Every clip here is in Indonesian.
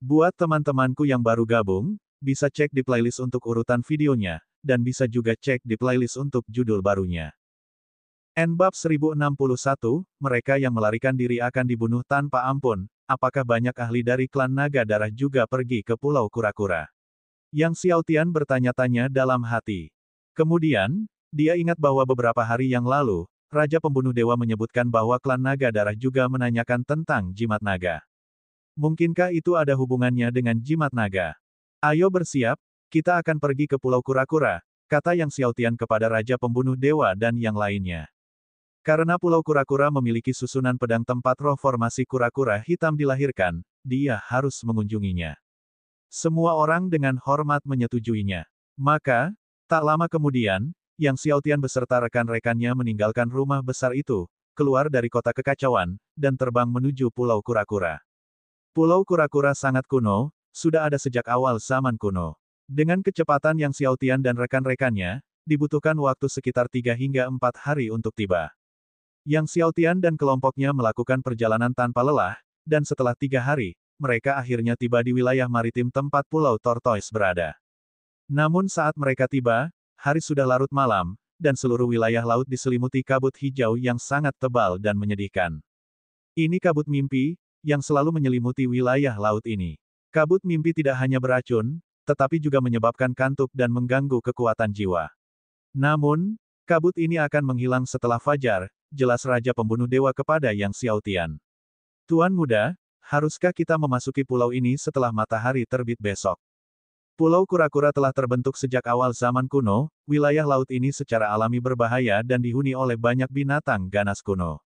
Buat teman-temanku yang baru gabung, bisa cek di playlist untuk urutan videonya, dan bisa juga cek di playlist untuk judul barunya. N-Bab 1061, mereka yang melarikan diri akan dibunuh tanpa ampun. Apakah banyak ahli dari klan Naga Darah juga pergi ke Pulau Kura-Kura? Yang Xiaotian bertanya-tanya dalam hati. Kemudian, dia ingat bahwa beberapa hari yang lalu, Raja Pembunuh Dewa menyebutkan bahwa klan Naga Darah juga menanyakan tentang jimat naga. Mungkinkah itu ada hubungannya dengan jimat naga? Ayo bersiap, kita akan pergi ke Pulau Kura-Kura, kata Yang Xiaotian kepada Raja Pembunuh Dewa dan yang lainnya. Karena Pulau Kura-Kura memiliki susunan pedang tempat roh formasi kura-kura hitam dilahirkan, dia harus mengunjunginya. Semua orang dengan hormat menyetujuinya. Maka, tak lama kemudian, Yang Xiaotian beserta rekan-rekannya meninggalkan rumah besar itu, keluar dari kota kekacauan, dan terbang menuju Pulau Kura-Kura. Pulau Kura-Kura sangat kuno, sudah ada sejak awal zaman kuno. Dengan kecepatan Yang Xiaotian dan rekan-rekannya, dibutuhkan waktu sekitar 3 hingga 4 hari untuk tiba. Yang Xiaotian dan kelompoknya melakukan perjalanan tanpa lelah, dan setelah 3 hari, mereka akhirnya tiba di wilayah maritim tempat Pulau Tortoise berada. Namun saat mereka tiba, hari sudah larut malam, dan seluruh wilayah laut diselimuti kabut hijau yang sangat tebal dan menyedihkan. Ini kabut mimpi, yang selalu menyelimuti wilayah laut ini. Kabut mimpi tidak hanya beracun, tetapi juga menyebabkan kantuk dan mengganggu kekuatan jiwa. Namun, kabut ini akan menghilang setelah fajar, jelas Raja Pembunuh Dewa kepada Yang Xiaotian. Tuan muda, haruskah kita memasuki pulau ini setelah matahari terbit besok? Pulau Kura-Kura telah terbentuk sejak awal zaman kuno, wilayah laut ini secara alami berbahaya dan dihuni oleh banyak binatang ganas kuno.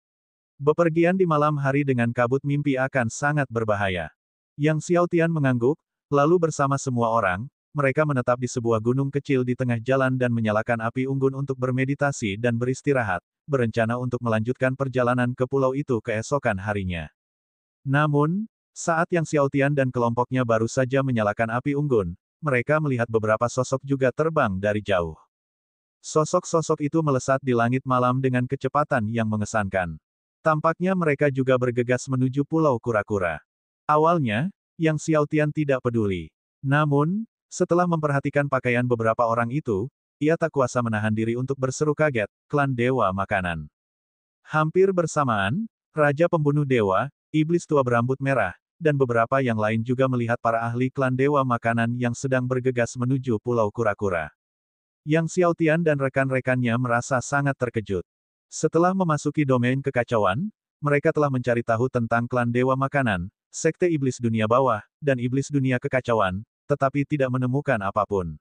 Bepergian di malam hari dengan kabut mimpi akan sangat berbahaya. Yang Xiaotian mengangguk, lalu bersama semua orang, mereka menetap di sebuah gunung kecil di tengah jalan dan menyalakan api unggun untuk bermeditasi dan beristirahat, berencana untuk melanjutkan perjalanan ke pulau itu keesokan harinya. Namun, saat Yang Xiaotian dan kelompoknya baru saja menyalakan api unggun, mereka melihat beberapa sosok juga terbang dari jauh. Sosok-sosok itu melesat di langit malam dengan kecepatan yang mengesankan. Tampaknya mereka juga bergegas menuju Pulau Kura-Kura. Awalnya, Yang Xiaotian tidak peduli. Namun, setelah memperhatikan pakaian beberapa orang itu, ia tak kuasa menahan diri untuk berseru kaget, klan Dewa Makanan. Hampir bersamaan, Raja Pembunuh Dewa, Iblis Tua Berambut Merah, dan beberapa yang lain juga melihat para ahli klan Dewa Makanan yang sedang bergegas menuju Pulau Kura-Kura. Yang Xiaotian dan rekan-rekannya merasa sangat terkejut. Setelah memasuki domain kekacauan, mereka telah mencari tahu tentang klan Dewa Makanan, Sekte Iblis Dunia Bawah, dan Iblis Dunia Kekacauan, tetapi tidak menemukan apapun.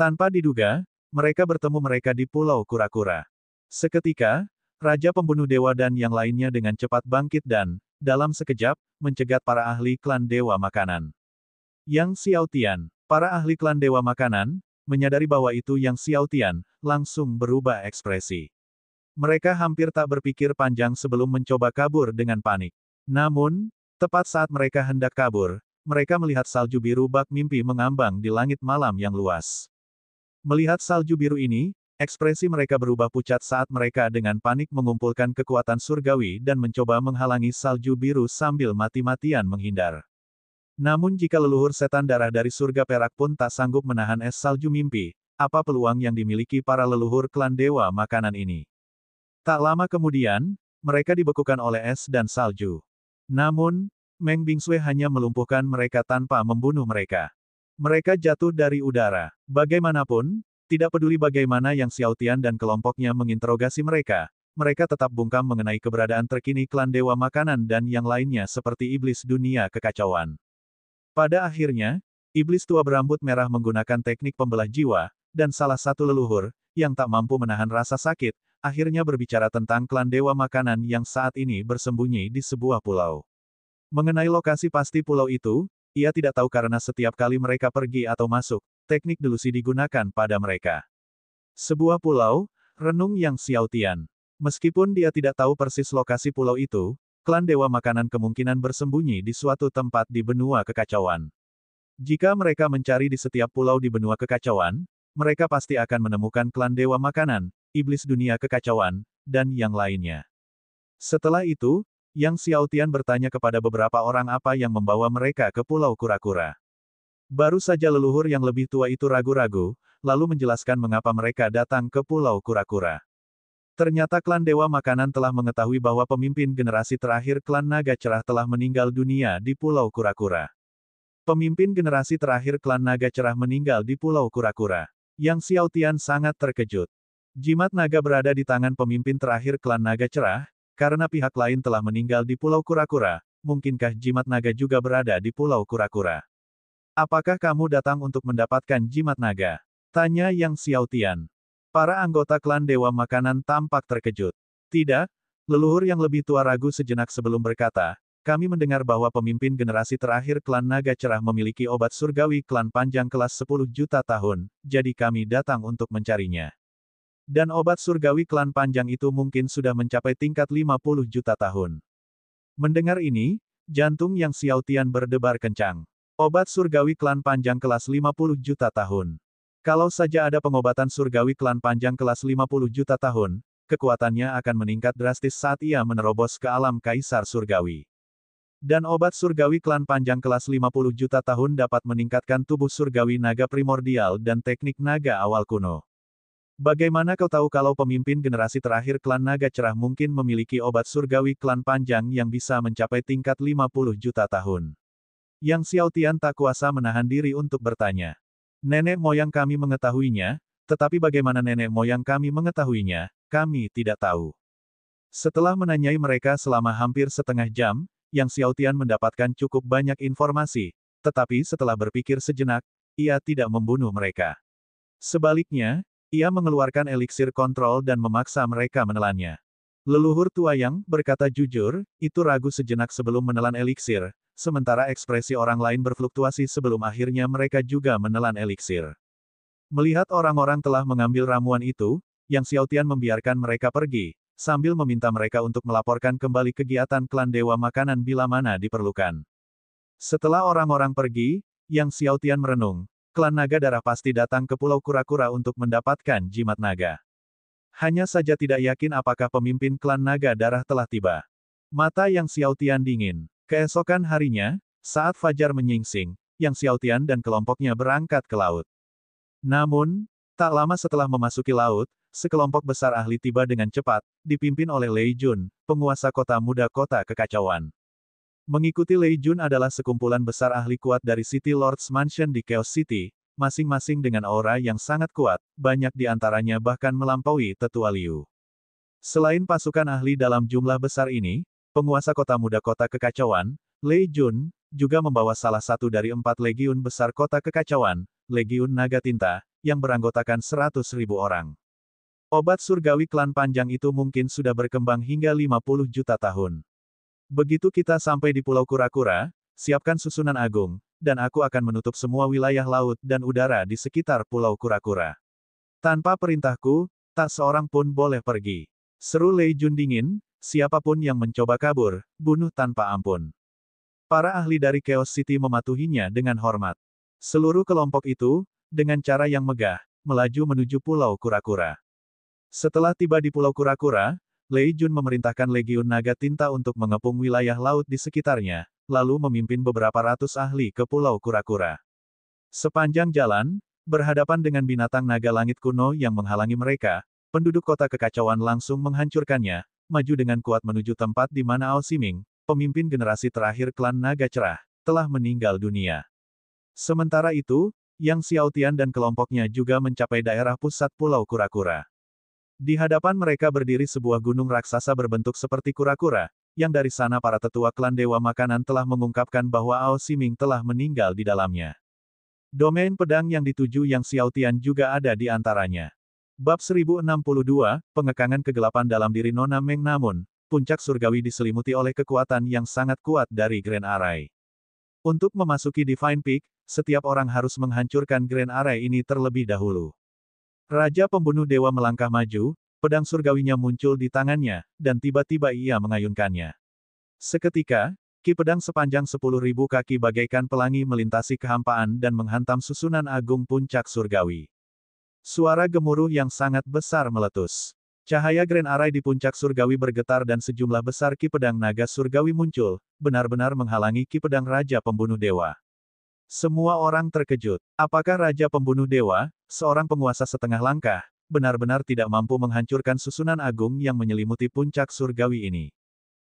Tanpa diduga, mereka bertemu mereka di Pulau Kura-Kura. Seketika, Raja Pembunuh Dewa dan yang lainnya dengan cepat bangkit dan, dalam sekejap, mencegat para ahli klan Dewa Makanan. Yang Xiaotian, para ahli klan Dewa Makanan, menyadari bahwa itu Yang Xiaotian, langsung berubah ekspresi. Mereka hampir tak berpikir panjang sebelum mencoba kabur dengan panik. Namun, tepat saat mereka hendak kabur, mereka melihat salju biru bak mimpi mengambang di langit malam yang luas. Melihat salju biru ini, ekspresi mereka berubah pucat saat mereka dengan panik mengumpulkan kekuatan surgawi dan mencoba menghalangi salju biru sambil mati-matian menghindar. Namun jika leluhur setan darah dari surga perak pun tak sanggup menahan es salju mimpi, apa peluang yang dimiliki para leluhur klan Dewa Makanan ini? Tak lama kemudian, mereka dibekukan oleh es dan salju. Namun, Meng Bingsui hanya melumpuhkan mereka tanpa membunuh mereka. Mereka jatuh dari udara. Bagaimanapun, tidak peduli bagaimana Yang Xiaotian dan kelompoknya menginterogasi mereka, mereka tetap bungkam mengenai keberadaan terkini klan Dewa Makanan dan yang lainnya seperti Iblis Dunia Kekacauan. Pada akhirnya, Iblis Tua Berambut Merah menggunakan teknik pembelah jiwa, dan salah satu leluhur, yang tak mampu menahan rasa sakit, akhirnya berbicara tentang klan Dewa Makanan yang saat ini bersembunyi di sebuah pulau. Mengenai lokasi pasti pulau itu, ia tidak tahu karena setiap kali mereka pergi atau masuk, teknik delusi digunakan pada mereka. Sebuah pulau, renung Yang Xiaotian. Meskipun dia tidak tahu persis lokasi pulau itu, klan Dewa Makanan kemungkinan bersembunyi di suatu tempat di benua kekacauan. Jika mereka mencari di setiap pulau di benua kekacauan, mereka pasti akan menemukan klan Dewa Makanan, Iblis Dunia Kekacauan, dan yang lainnya. Setelah itu, Yang Xiaotian bertanya kepada beberapa orang apa yang membawa mereka ke Pulau Kura-Kura. Baru saja leluhur yang lebih tua itu ragu-ragu, lalu menjelaskan mengapa mereka datang ke Pulau Kura-Kura. Ternyata klan Dewa Makanan telah mengetahui bahwa pemimpin generasi terakhir klan Naga Cerah telah meninggal dunia di Pulau Kura-Kura. Pemimpin generasi terakhir klan Naga Cerah meninggal di Pulau Kura-Kura. Yang Xiaotian sangat terkejut. Jimat naga berada di tangan pemimpin terakhir klan Naga Cerah, karena pihak lain telah meninggal di Pulau Kura-Kura, mungkinkah jimat naga juga berada di Pulau Kura-Kura? Apakah kamu datang untuk mendapatkan jimat naga? Tanya Yang Xiaotian. Para anggota klan Dewa Makanan tampak terkejut. Tidak, leluhur yang lebih tua ragu sejenak sebelum berkata, kami mendengar bahwa pemimpin generasi terakhir klan Naga Cerah memiliki obat surgawi klan panjang kelas 10 juta tahun, jadi kami datang untuk mencarinya. Dan obat surgawi klan panjang itu mungkin sudah mencapai tingkat 50 juta tahun. Mendengar ini, jantung Yang Xiaotian berdebar kencang. Obat surgawi klan panjang kelas 50 juta tahun. Kalau saja ada pengobatan surgawi klan panjang kelas 50 juta tahun, kekuatannya akan meningkat drastis saat ia menerobos ke alam kaisar surgawi. Dan obat surgawi klan panjang kelas 50 juta tahun dapat meningkatkan tubuh surgawi naga primordial dan teknik naga awal kuno. Bagaimana kau tahu kalau pemimpin generasi terakhir klan Naga Cerah mungkin memiliki obat surgawi klan panjang yang bisa mencapai tingkat 50 juta tahun? Yang Xiaotian tak kuasa menahan diri untuk bertanya. Nenek moyang kami mengetahuinya, tetapi bagaimana nenek moyang kami mengetahuinya, kami tidak tahu. Setelah menanyai mereka selama hampir setengah jam, Yang Xiaotian mendapatkan cukup banyak informasi, tetapi setelah berpikir sejenak, ia tidak membunuh mereka. Sebaliknya, ia mengeluarkan eliksir kontrol dan memaksa mereka menelannya. Leluhur tua yang berkata jujur, itu ragu sejenak sebelum menelan eliksir, sementara ekspresi orang lain berfluktuasi sebelum akhirnya mereka juga menelan eliksir. Melihat orang-orang telah mengambil ramuan itu, Yang Xiaotian membiarkan mereka pergi, sambil meminta mereka untuk melaporkan kembali kegiatan klan Dewa Makanan bila mana diperlukan. Setelah orang-orang pergi, Yang Xiaotian merenung, klan Naga Darah pasti datang ke Pulau Kura-Kura untuk mendapatkan jimat naga. Hanya saja tidak yakin apakah pemimpin klan Naga Darah telah tiba. Mata Yang Xiaotian dingin. Keesokan harinya, saat fajar menyingsing, Yang Xiaotian dan kelompoknya berangkat ke laut. Namun, tak lama setelah memasuki laut, sekelompok besar ahli tiba dengan cepat, dipimpin oleh Lei Jun, penguasa kota muda kota kekacauan. Mengikuti Lei Jun adalah sekumpulan besar ahli kuat dari City Lord's Mansion di Chaos City, masing-masing dengan aura yang sangat kuat, banyak di antaranya bahkan melampaui Tetua Liu. Selain pasukan ahli dalam jumlah besar ini, penguasa kota muda kota kekacauan, Lei Jun, juga membawa salah satu dari 4 legiun besar kota kekacauan, Legiun Naga Tinta, yang beranggotakan 100.000 orang. Obat surgawi klan panjang itu mungkin sudah berkembang hingga 50 juta tahun. Begitu kita sampai di Pulau Kura-Kura, siapkan susunan agung, dan aku akan menutup semua wilayah laut dan udara di sekitar Pulau Kura-Kura. Tanpa perintahku, tak seorang pun boleh pergi. Seru Lei Jun dingin, siapapun yang mencoba kabur, bunuh tanpa ampun. Para ahli dari Chaos City mematuhinya dengan hormat. Seluruh kelompok itu, dengan cara yang megah, melaju menuju Pulau Kura-Kura. Setelah tiba di Pulau Kura-Kura, Lei Jun memerintahkan Legiun Naga Tinta untuk mengepung wilayah laut di sekitarnya, lalu memimpin beberapa ratus ahli ke Pulau Kura-Kura. Sepanjang jalan, berhadapan dengan binatang naga langit kuno yang menghalangi mereka, penduduk kota kekacauan langsung menghancurkannya, maju dengan kuat menuju tempat di mana Ao Siming, pemimpin generasi terakhir klan Naga Cerah, telah meninggal dunia. Sementara itu, Yang Xiaotian dan kelompoknya juga mencapai daerah pusat Pulau Kura-Kura. Di hadapan mereka berdiri sebuah gunung raksasa berbentuk seperti kura-kura, yang dari sana para tetua klan Dewa Makanan telah mengungkapkan bahwa Ao Siming telah meninggal di dalamnya. Domain pedang yang dituju Yang Xiaotian juga ada di antaranya. Bab 1062, Pengekangan Kegelapan dalam diri Nona Meng. Namun, puncak surgawi diselimuti oleh kekuatan yang sangat kuat dari Grand Array. Untuk memasuki Divine Peak, setiap orang harus menghancurkan Grand Array ini terlebih dahulu. Raja Pembunuh Dewa melangkah maju, pedang surgawinya muncul di tangannya, dan tiba-tiba ia mengayunkannya. Seketika, ki pedang sepanjang 10.000 kaki bagaikan pelangi melintasi kehampaan dan menghantam susunan agung puncak surgawi. Suara gemuruh yang sangat besar meletus. Cahaya Grand Array di puncak surgawi bergetar dan sejumlah besar ki pedang naga surgawi muncul, benar-benar menghalangi ki pedang Raja Pembunuh Dewa. Semua orang terkejut. Apakah Raja Pembunuh Dewa, seorang penguasa setengah langkah, benar-benar tidak mampu menghancurkan susunan agung yang menyelimuti puncak surgawi ini?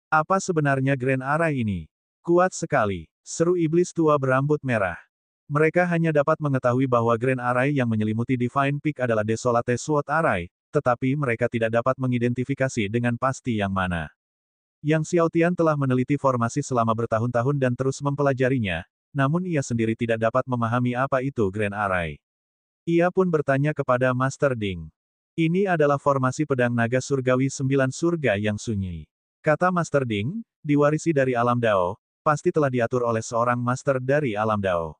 Apa sebenarnya Grand Array ini? Kuat sekali, seru iblis tua berambut merah. Mereka hanya dapat mengetahui bahwa Grand Array yang menyelimuti Divine Peak adalah Desolate Sword Array, tetapi mereka tidak dapat mengidentifikasi dengan pasti yang mana. Yang Xiaotian telah meneliti formasi selama bertahun-tahun dan terus mempelajarinya, namun ia sendiri tidak dapat memahami apa itu Grand Array. Ia pun bertanya kepada Master Ding. Ini adalah formasi pedang naga surgawi 9 surga yang sunyi. Kata Master Ding, diwarisi dari alam Dao, pasti telah diatur oleh seorang master dari alam Dao.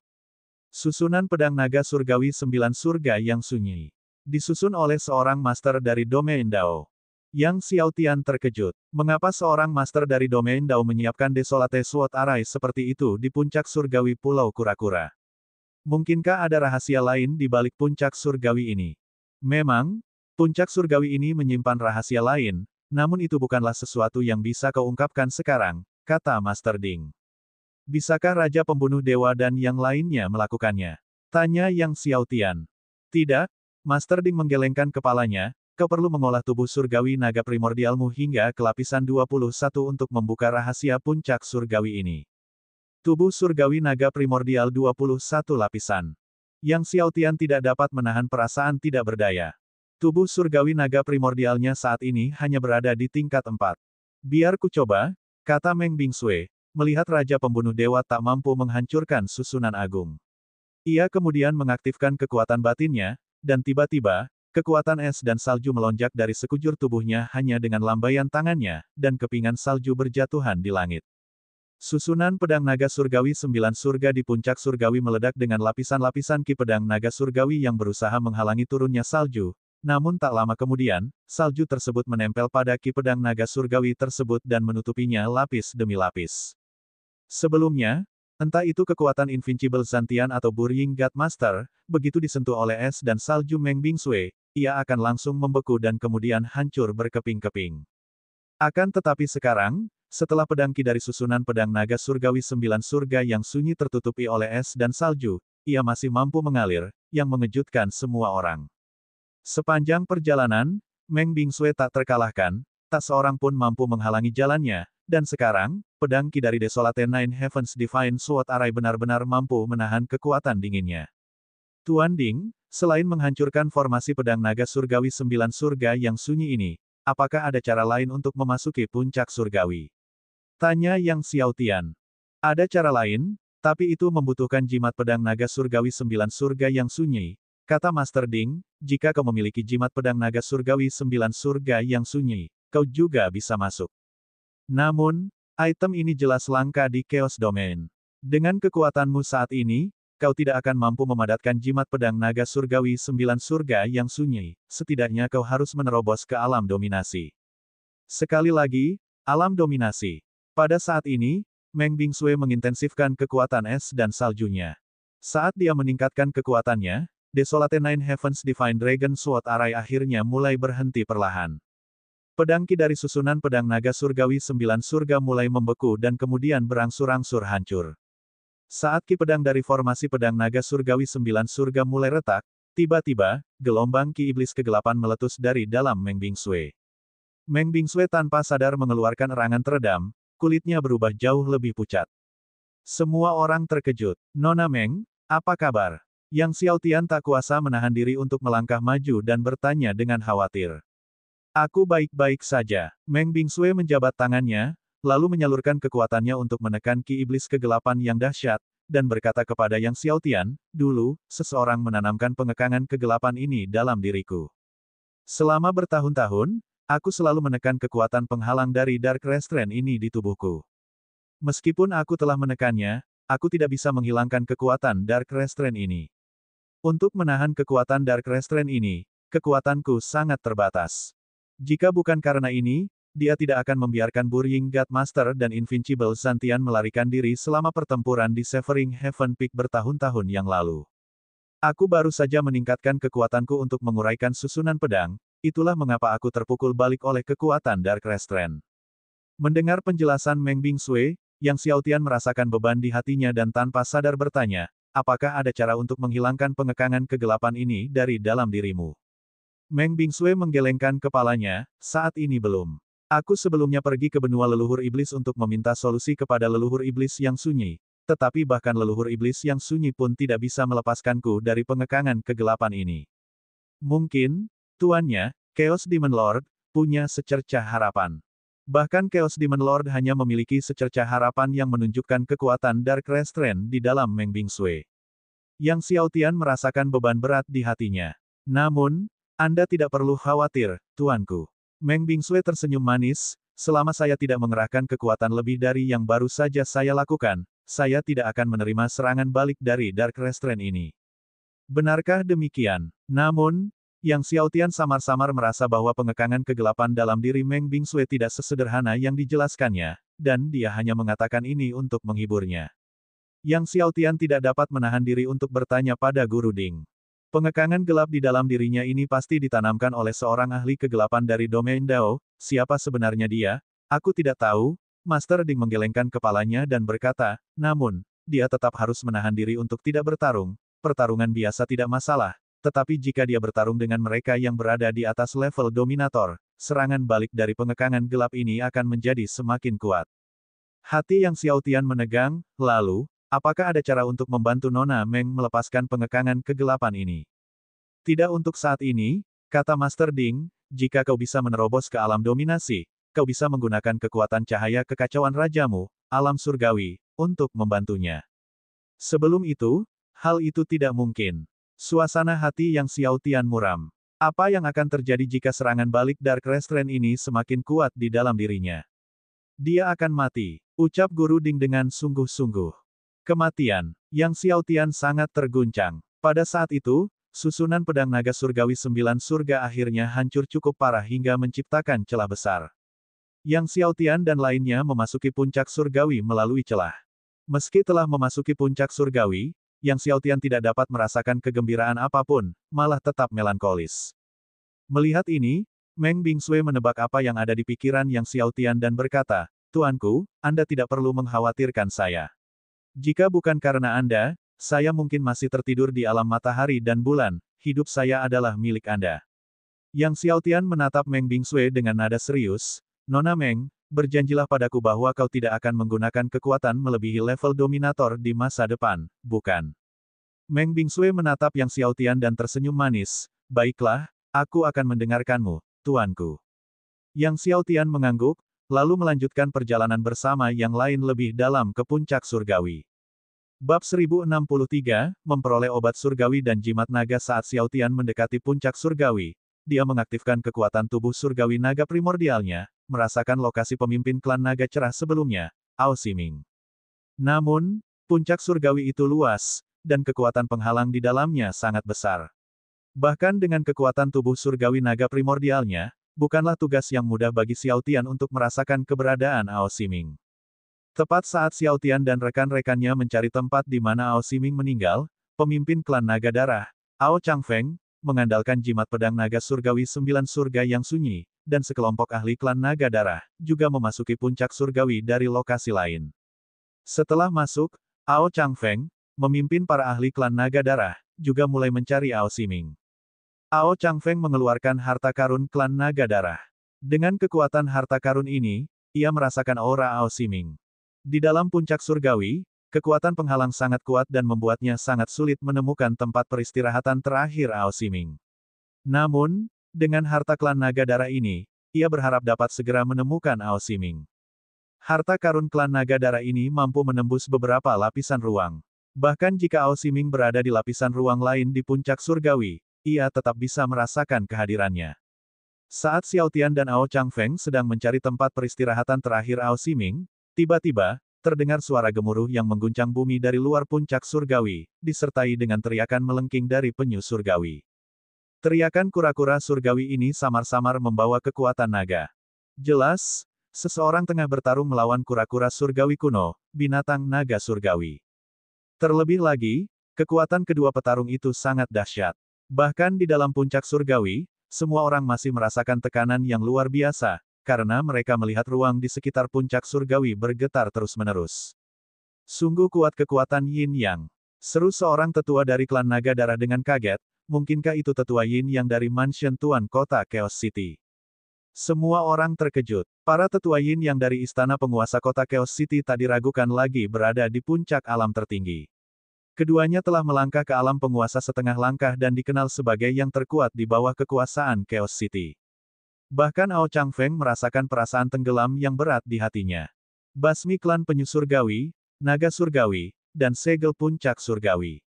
Susunan pedang naga surgawi 9 surga yang sunyi. Disusun oleh seorang master dari domain Dao. Yang Xiaotian terkejut. Mengapa seorang master dari domain Dao menyiapkan Desolate Sword Array seperti itu di puncak surgawi Pulau Kura-Kura? Mungkinkah ada rahasia lain di balik puncak surgawi ini? Memang, puncak surgawi ini menyimpan rahasia lain, namun itu bukanlah sesuatu yang bisa kau ungkapkan sekarang, kata Master Ding. Bisakah Raja Pembunuh Dewa dan yang lainnya melakukannya? Tanya Yang Xiaotian. Tidak, Master Ding menggelengkan kepalanya, kau perlu mengolah tubuh surgawi naga primordialmu hingga ke lapisan 21 untuk membuka rahasia puncak surgawi ini. Tubuh surgawi naga primordial 21 lapisan. Yang Xiaotian tidak dapat menahan perasaan tidak berdaya. Tubuh surgawi naga primordialnya saat ini hanya berada di tingkat 4. Biar ku coba, kata Meng Bingsui, melihat Raja Pembunuh Dewa tak mampu menghancurkan susunan agung. Ia kemudian mengaktifkan kekuatan batinnya, dan tiba-tiba, kekuatan es dan salju melonjak dari sekujur tubuhnya hanya dengan lambaian tangannya, dan kepingan salju berjatuhan di langit. Susunan pedang naga surgawi 9 surga di puncak surgawi meledak dengan lapisan-lapisan ki pedang naga surgawi yang berusaha menghalangi turunnya salju, namun tak lama kemudian, salju tersebut menempel pada ki pedang naga surgawi tersebut dan menutupinya lapis demi lapis. Sebelumnya, entah itu kekuatan Invincible Zantian atau Burying God Master, begitu disentuh oleh es dan salju Meng Bingsui, ia akan langsung membeku dan kemudian hancur berkeping-keping. Akan tetapi sekarang, setelah pedang ki dari susunan pedang naga surgawi 9 surga yang sunyi tertutupi oleh es dan salju, ia masih mampu mengalir, yang mengejutkan semua orang. Sepanjang perjalanan, Meng Bingsui tak terkalahkan, tak seorang pun mampu menghalangi jalannya, dan sekarang, pedang ki dari Desolate Nine Heavens Divine Sword Array benar-benar mampu menahan kekuatan dinginnya. Tuan Ding, selain menghancurkan formasi pedang naga surgawi 9 surga yang sunyi ini, apakah ada cara lain untuk memasuki puncak surgawi? Tanya Yang Xiaotian. Ada cara lain, tapi itu membutuhkan jimat pedang naga surgawi 9 surga yang sunyi, kata Master Ding, jika kau memiliki jimat pedang naga surgawi 9 surga yang sunyi, kau juga bisa masuk. Namun, item ini jelas langka di Chaos Domain. Dengan kekuatanmu saat ini, kau tidak akan mampu memadatkan jimat pedang naga surgawi 9 surga yang sunyi, setidaknya kau harus menerobos ke alam dominasi. Sekali lagi, alam dominasi. Pada saat ini, Meng Bingsui mengintensifkan kekuatan es dan saljunya. Saat dia meningkatkan kekuatannya, Desolate Nine Heavens Divine Dragon Sword Array akhirnya mulai berhenti perlahan. Pedang ki dari susunan pedang naga surgawi 9 surga mulai membeku dan kemudian berangsur-angsur hancur. Saat ki pedang dari formasi pedang naga surgawi 9 surga mulai retak, tiba-tiba, gelombang ki iblis kegelapan meletus dari dalam Meng Bingsui. Meng Bingsui tanpa sadar mengeluarkan erangan teredam, kulitnya berubah jauh lebih pucat. Semua orang terkejut. Nona Meng, apa kabar? Yang Xiaotian tak kuasa menahan diri untuk melangkah maju dan bertanya dengan khawatir. Aku baik-baik saja. Meng Bingsui menjabat tangannya, lalu menyalurkan kekuatannya untuk menekan ki iblis kegelapan yang dahsyat, dan berkata kepada Yang Xiaotian, dulu, seseorang menanamkan pengekangan kegelapan ini dalam diriku. Selama bertahun-tahun, aku selalu menekan kekuatan penghalang dari Dark Restraint ini di tubuhku. Meskipun aku telah menekannya, aku tidak bisa menghilangkan kekuatan Dark Restraint ini. Untuk menahan kekuatan Dark Restraint ini, kekuatanku sangat terbatas. Jika bukan karena ini, dia tidak akan membiarkan Burying God Master dan Invincible Zantian melarikan diri selama pertempuran di Severing Heaven Peak bertahun-tahun yang lalu. Aku baru saja meningkatkan kekuatanku untuk menguraikan susunan pedang, itulah mengapa aku terpukul balik oleh kekuatan Dark Restraint. Mendengar penjelasan Meng Bingsui, Yang Xiaotian merasakan beban di hatinya dan tanpa sadar bertanya, apakah ada cara untuk menghilangkan pengekangan kegelapan ini dari dalam dirimu? Meng Bingsui menggelengkan kepalanya, saat ini belum. Aku sebelumnya pergi ke benua leluhur iblis untuk meminta solusi kepada leluhur iblis yang sunyi, tetapi bahkan leluhur iblis yang sunyi pun tidak bisa melepaskanku dari pengekangan kegelapan ini. Mungkin, tuannya, Chaos Demon Lord, punya secercah harapan. Bahkan Chaos Demon Lord hanya memiliki secercah harapan yang menunjukkan kekuatan Dark Restraint di dalam Meng Bingsui. Yang Xiaotian merasakan beban berat di hatinya. Namun, Anda tidak perlu khawatir, tuanku. Meng Bingsui tersenyum manis, selama saya tidak mengerahkan kekuatan lebih dari yang baru saja saya lakukan, saya tidak akan menerima serangan balik dari Dark Restraint ini. Benarkah demikian? Namun, Yang Xiaotian samar-samar merasa bahwa pengekangan kegelapan dalam diri Meng Bingsui tidak sesederhana yang dijelaskannya, dan dia hanya mengatakan ini untuk menghiburnya. Yang Xiaotian tidak dapat menahan diri untuk bertanya pada Guru Ding. Pengekangan gelap di dalam dirinya ini pasti ditanamkan oleh seorang ahli kegelapan dari domain Dao, siapa sebenarnya dia? Aku tidak tahu, Master Ding menggelengkan kepalanya dan berkata, namun, dia tetap harus menahan diri untuk tidak bertarung, pertarungan biasa tidak masalah. Tetapi jika dia bertarung dengan mereka yang berada di atas level dominator, serangan balik dari pengekangan gelap ini akan menjadi semakin kuat. Hati Yang Xiaotian menegang, lalu, apakah ada cara untuk membantu Nona Meng melepaskan pengekangan kegelapan ini? Tidak untuk saat ini, kata Master Ding, jika kau bisa menerobos ke alam dominasi, kau bisa menggunakan kekuatan cahaya kekacauan rajamu, alam surgawi, untuk membantunya. Sebelum itu, hal itu tidak mungkin. Suasana hati Yang Xiaotian muram. Apa yang akan terjadi jika serangan balik Dark Restraint ini semakin kuat di dalam dirinya? Dia akan mati, ucap Guru Ding dengan sungguh-sungguh. Kematian. Yang Xiaotian sangat terguncang. Pada saat itu, susunan pedang naga surgawi 9 surga akhirnya hancur cukup parah hingga menciptakan celah besar. Yang Xiaotian dan lainnya memasuki puncak surgawi melalui celah. Meski telah memasuki puncak surgawi, Yang Xiaotian tidak dapat merasakan kegembiraan apapun, malah tetap melankolis. Melihat ini, Meng Bingsui menebak apa yang ada di pikiran Yang Xiaotian dan berkata, Tuanku, Anda tidak perlu mengkhawatirkan saya. Jika bukan karena Anda, saya mungkin masih tertidur di alam matahari dan bulan, hidup saya adalah milik Anda. Yang Xiaotian menatap Meng Bingsui dengan nada serius, Nona Meng, berjanjilah padaku bahwa kau tidak akan menggunakan kekuatan melebihi level dominator di masa depan, bukan? Meng Bingsui menatap Yang Xiaotian dan tersenyum manis, baiklah, aku akan mendengarkanmu, tuanku. Yang Xiaotian mengangguk, lalu melanjutkan perjalanan bersama yang lain lebih dalam ke puncak surgawi. Bab 1063, memperoleh obat surgawi dan jimat naga. Saat Xiaotian mendekati puncak surgawi, dia mengaktifkan kekuatan tubuh surgawi naga primordialnya, merasakan lokasi pemimpin klan naga cerah sebelumnya, Ao Siming. Namun, puncak surgawi itu luas, dan kekuatan penghalang di dalamnya sangat besar. Bahkan dengan kekuatan tubuh surgawi naga primordialnya, bukanlah tugas yang mudah bagi Xiaotian untuk merasakan keberadaan Ao Siming. Tepat saat Xiaotian dan rekan-rekannya mencari tempat di mana Ao Siming meninggal, pemimpin klan naga darah, Ao Changfeng, mengandalkan jimat pedang naga surgawi 9 surga yang sunyi, dan sekelompok ahli klan naga darah, juga memasuki puncak surgawi dari lokasi lain. Setelah masuk, Ao Changfeng, memimpin para ahli klan naga darah, juga mulai mencari Ao Siming. Ao Changfeng mengeluarkan harta karun klan naga darah. Dengan kekuatan harta karun ini, ia merasakan aura Ao Siming. Di dalam puncak surgawi, kekuatan penghalang sangat kuat dan membuatnya sangat sulit menemukan tempat peristirahatan terakhir Ao Siming. Namun, dengan harta klan naga darah ini, ia berharap dapat segera menemukan Ao Siming. Harta karun klan naga darah ini mampu menembus beberapa lapisan ruang. Bahkan jika Ao Siming berada di lapisan ruang lain di puncak surgawi, ia tetap bisa merasakan kehadirannya. Saat Xiaotian dan Ao Changfeng sedang mencari tempat peristirahatan terakhir Ao Siming, tiba-tiba, terdengar suara gemuruh yang mengguncang bumi dari luar puncak surgawi, disertai dengan teriakan melengking dari penyu surgawi. Teriakan kura-kura surgawi ini samar-samar membawa kekuatan naga. Jelas, seseorang tengah bertarung melawan kura-kura surgawi kuno, binatang naga surgawi. Terlebih lagi, kekuatan kedua petarung itu sangat dahsyat. Bahkan di dalam puncak surgawi, semua orang masih merasakan tekanan yang luar biasa, karena mereka melihat ruang di sekitar puncak surgawi bergetar terus-menerus. Sungguh kuat kekuatan Yin Yang. Seru seorang tetua dari klan naga darah dengan kaget, mungkinkah itu tetua Yin Yang dari mansion Tuan Kota Chaos City? Semua orang terkejut. Para tetua Yin Yang dari istana penguasa kota Chaos City tak diragukan lagi berada di puncak alam tertinggi. Keduanya telah melangkah ke alam penguasa setengah langkah dan dikenal sebagai yang terkuat di bawah kekuasaan Chaos City. Bahkan Ao Changfeng merasakan perasaan tenggelam yang berat di hatinya. Basmi klan penyu surgawi, naga surgawi, dan segel puncak surgawi.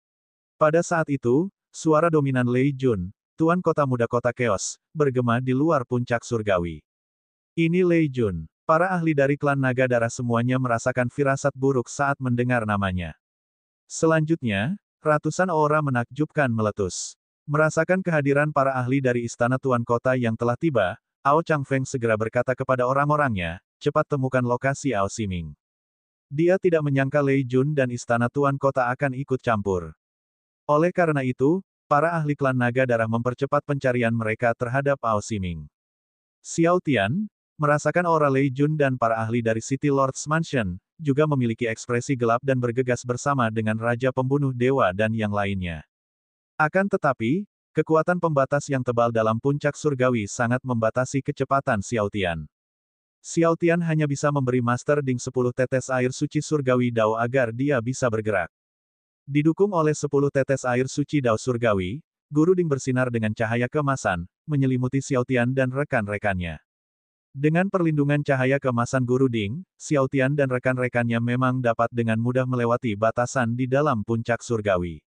Pada saat itu, suara dominan Lei Jun, Tuan Kota Muda Kota Chaos, bergema di luar puncak surgawi. Ini Lei Jun. Para ahli dari klan naga darah semuanya merasakan firasat buruk saat mendengar namanya. Selanjutnya, ratusan aura menakjubkan meletus. Merasakan kehadiran para ahli dari istana Tuan Kota yang telah tiba, Ao Changfeng segera berkata kepada orang-orangnya, cepat temukan lokasi Ao Ximing. Dia tidak menyangka Lei Jun dan istana Tuan Kota akan ikut campur. Oleh karena itu, para ahli klan naga darah mempercepat pencarian mereka terhadap Ao Ximing. Xiao Tian, merasakan aura Lei Jun dan para ahli dari City Lord's Mansion, juga memiliki ekspresi gelap dan bergegas bersama dengan Raja Pembunuh Dewa dan yang lainnya. Akan tetapi, kekuatan pembatas yang tebal dalam puncak surgawi sangat membatasi kecepatan Xiao Tian. Xiao Tian hanya bisa memberi Master Ding 10 tetes air suci surgawi Dao agar dia bisa bergerak. Didukung oleh 10 tetes air suci Dao surgawi, Guru Ding bersinar dengan cahaya keemasan, menyelimuti Xiao Tian dan rekan-rekannya. Dengan perlindungan cahaya keemasan Guru Ding, Xiao Tian dan rekan-rekannya memang dapat dengan mudah melewati batasan di dalam puncak surgawi.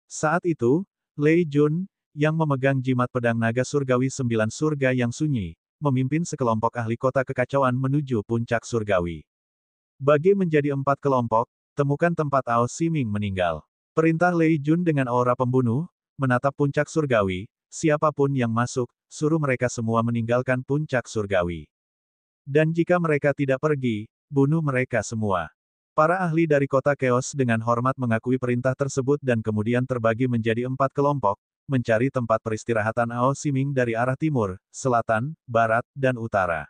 Saat itu, Lei Jun, yang memegang jimat pedang naga surgawi 9 surga yang sunyi, memimpin sekelompok ahli kota kekacauan menuju puncak surgawi. Bagi menjadi 4 kelompok, temukan tempat Ao Ximing meninggal. Perintah Lei Jun dengan aura pembunuh, menatap puncak surgawi, siapapun yang masuk, suruh mereka semua meninggalkan puncak surgawi. Dan jika mereka tidak pergi, bunuh mereka semua. Para ahli dari kota Chaos dengan hormat mengakui perintah tersebut dan kemudian terbagi menjadi 4 kelompok, mencari tempat peristirahatan Ao Ximing dari arah timur, selatan, barat, dan utara.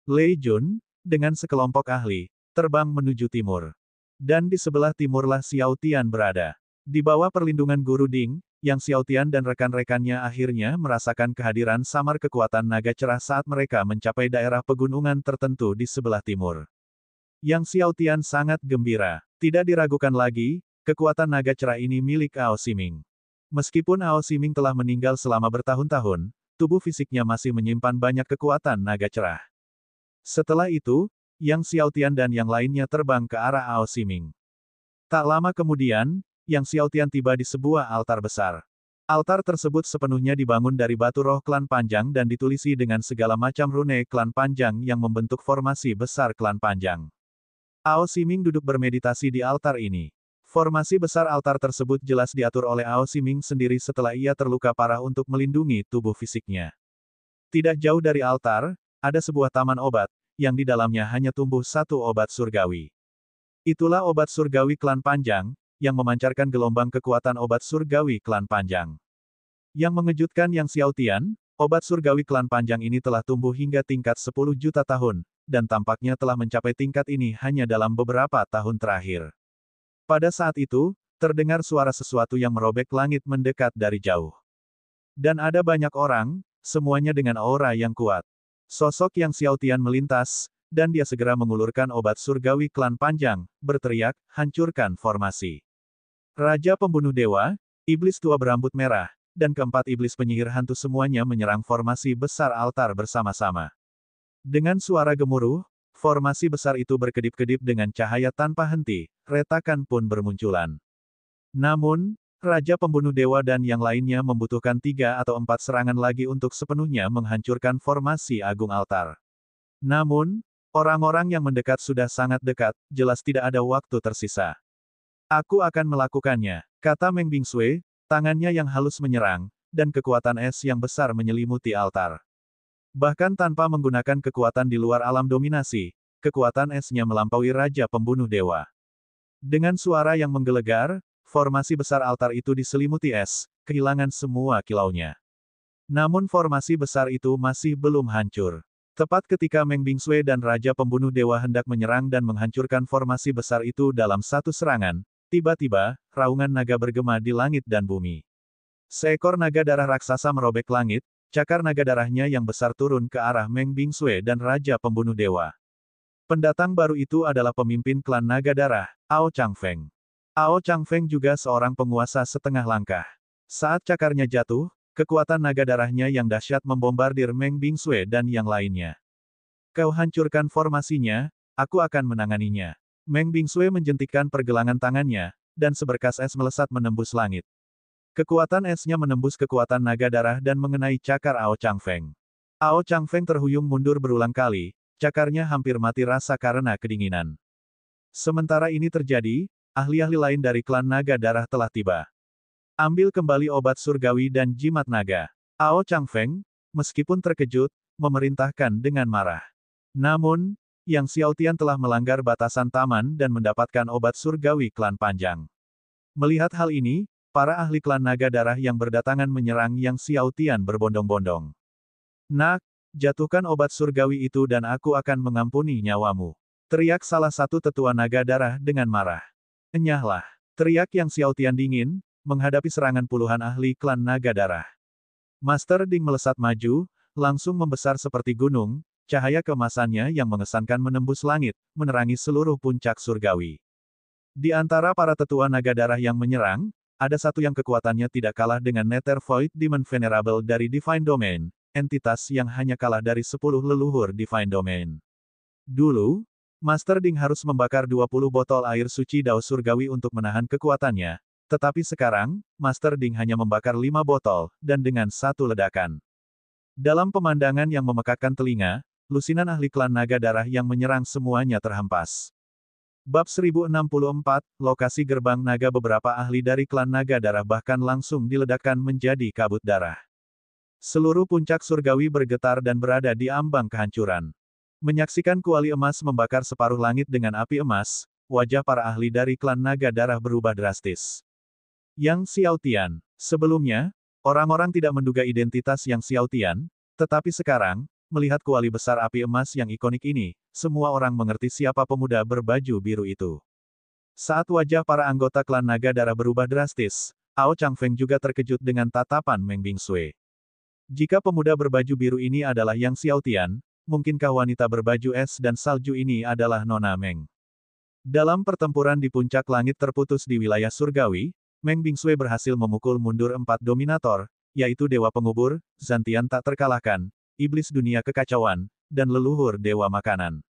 Lei Jun, dengan sekelompok ahli, terbang menuju timur. Dan di sebelah timurlah Xiao Tian berada. Di bawah perlindungan Guru Ding, yang Xiao Tian dan rekan-rekannya akhirnya merasakan kehadiran samar kekuatan naga cerah saat mereka mencapai daerah pegunungan tertentu di sebelah timur. Yang Xiao Tian sangat gembira. Tidak diragukan lagi, kekuatan naga cerah ini milik Ao Ximing. Meskipun Ao Ximing telah meninggal selama bertahun-tahun, tubuh fisiknya masih menyimpan banyak kekuatan naga cerah. Setelah itu, Yang Xiao Tian dan yang lainnya terbang ke arah Ao Ximing. Tak lama kemudian, Yang Xiao Tian tiba di sebuah altar besar. Altar tersebut sepenuhnya dibangun dari batu roh klan panjang dan ditulisi dengan segala macam rune klan panjang yang membentuk formasi besar klan panjang. Ao Ximing duduk bermeditasi di altar ini. Formasi besar altar tersebut jelas diatur oleh Ao Ximing sendiri setelah ia terluka parah untuk melindungi tubuh fisiknya. Tidak jauh dari altar, ada sebuah taman obat, yang di dalamnya hanya tumbuh satu obat surgawi. Itulah obat surgawi klan panjang, yang memancarkan gelombang kekuatan obat surgawi klan panjang. Yang mengejutkan Yang Xiao Tian, obat surgawi klan panjang ini telah tumbuh hingga tingkat 10 juta tahun, dan tampaknya telah mencapai tingkat ini hanya dalam beberapa tahun terakhir. Pada saat itu, terdengar suara sesuatu yang merobek langit mendekat dari jauh. Dan ada banyak orang, semuanya dengan aura yang kuat. Sosok Yang Xiao Tian melintas, dan dia segera mengulurkan obat surgawi klan panjang, berteriak, hancurkan formasi. Raja Pembunuh Dewa, iblis tua berambut merah, dan keempat iblis penyihir hantu semuanya menyerang formasi besar altar bersama-sama. Dengan suara gemuruh, formasi besar itu berkedip-kedip dengan cahaya tanpa henti, retakan pun bermunculan. Namun, Raja Pembunuh Dewa dan yang lainnya membutuhkan 3 atau 4 serangan lagi untuk sepenuhnya menghancurkan formasi agung altar. Namun, orang-orang yang mendekat sudah sangat dekat, jelas tidak ada waktu tersisa. Aku akan melakukannya, kata Meng Bingsui, tangannya yang halus menyerang, dan kekuatan es yang besar menyelimuti altar. Bahkan tanpa menggunakan kekuatan di luar alam dominasi, kekuatan esnya melampaui Raja Pembunuh Dewa. Dengan suara yang menggelegar, formasi besar altar itu diselimuti es, kehilangan semua kilaunya. Namun formasi besar itu masih belum hancur. Tepat ketika Meng Bingsui dan Raja Pembunuh Dewa hendak menyerang dan menghancurkan formasi besar itu dalam satu serangan, tiba-tiba, raungan naga bergema di langit dan bumi. Seekor naga darah raksasa merobek langit, cakar naga darahnya yang besar turun ke arah Meng Bingsui dan Raja Pembunuh Dewa. Pendatang baru itu adalah pemimpin klan naga darah, Ao Changfeng. Ao Changfeng juga seorang penguasa setengah langkah. Saat cakarnya jatuh, kekuatan naga darahnya yang dahsyat membombardir Meng Bingsui dan yang lainnya. Kau hancurkan formasinya, aku akan menanganinya. Meng Bingsui menjentikkan pergelangan tangannya, dan seberkas es melesat menembus langit. Kekuatan esnya menembus kekuatan naga darah dan mengenai cakar Ao Changfeng. Ao Changfeng terhuyung mundur berulang kali, cakarnya hampir mati rasa karena kedinginan. Sementara ini terjadi, ahli-ahli lain dari klan naga darah telah tiba. Ambil kembali obat surgawi dan jimat naga. Ao Changfeng, meskipun terkejut, memerintahkan dengan marah. Namun, Yang Xiaotian telah melanggar batasan taman dan mendapatkan obat surgawi klan panjang. Melihat hal ini, para ahli klan naga darah yang berdatangan menyerang Yang Xiaotian berbondong-bondong. Nak, jatuhkan obat surgawi itu dan aku akan mengampuni nyawamu. Teriak salah satu tetua naga darah dengan marah. Enyahlah. Teriak Yang Xiaotian dingin, menghadapi serangan puluhan ahli klan naga darah. Master Ding melesat maju, langsung membesar seperti gunung, cahaya keemasannya yang mengesankan menembus langit, menerangi seluruh puncak surgawi. Di antara para tetua naga darah yang menyerang, ada satu yang kekuatannya tidak kalah dengan Nether Void Demon Venerable dari Divine Domain, entitas yang hanya kalah dari 10 leluhur Divine Domain. Dulu, Master Ding harus membakar 20 botol air suci Dao Surgawi untuk menahan kekuatannya, tetapi sekarang, Master Ding hanya membakar 5 botol, dan dengan satu ledakan. Dalam pemandangan yang memekakkan telinga, lusinan ahli klan naga darah yang menyerang semuanya terhempas. Bab 1064, lokasi gerbang naga. Beberapa ahli dari klan naga darah bahkan langsung diledakkan menjadi kabut darah. Seluruh puncak surgawi bergetar dan berada di ambang kehancuran. Menyaksikan kuali emas membakar separuh langit dengan api emas, wajah para ahli dari klan naga darah berubah drastis. Yang Xiaotian. Sebelumnya, orang-orang tidak menduga identitas Yang Xiaotian, tetapi sekarang, melihat kuali besar api emas yang ikonik ini, semua orang mengerti siapa pemuda berbaju biru itu. Saat wajah para anggota klan naga darah berubah drastis, Ao Changfeng juga terkejut dengan tatapan Meng Bingsui. Jika pemuda berbaju biru ini adalah Yang Xiaotian, mungkinkah wanita berbaju es dan salju ini adalah Nona Meng? Dalam pertempuran di puncak langit terputus di wilayah surgawi, Meng Bingsui berhasil memukul mundur 4 dominator, yaitu Dewa Pengubur, Zantian tak terkalahkan, Iblis Dunia Kekacauan, dan leluhur Dewa Makanan.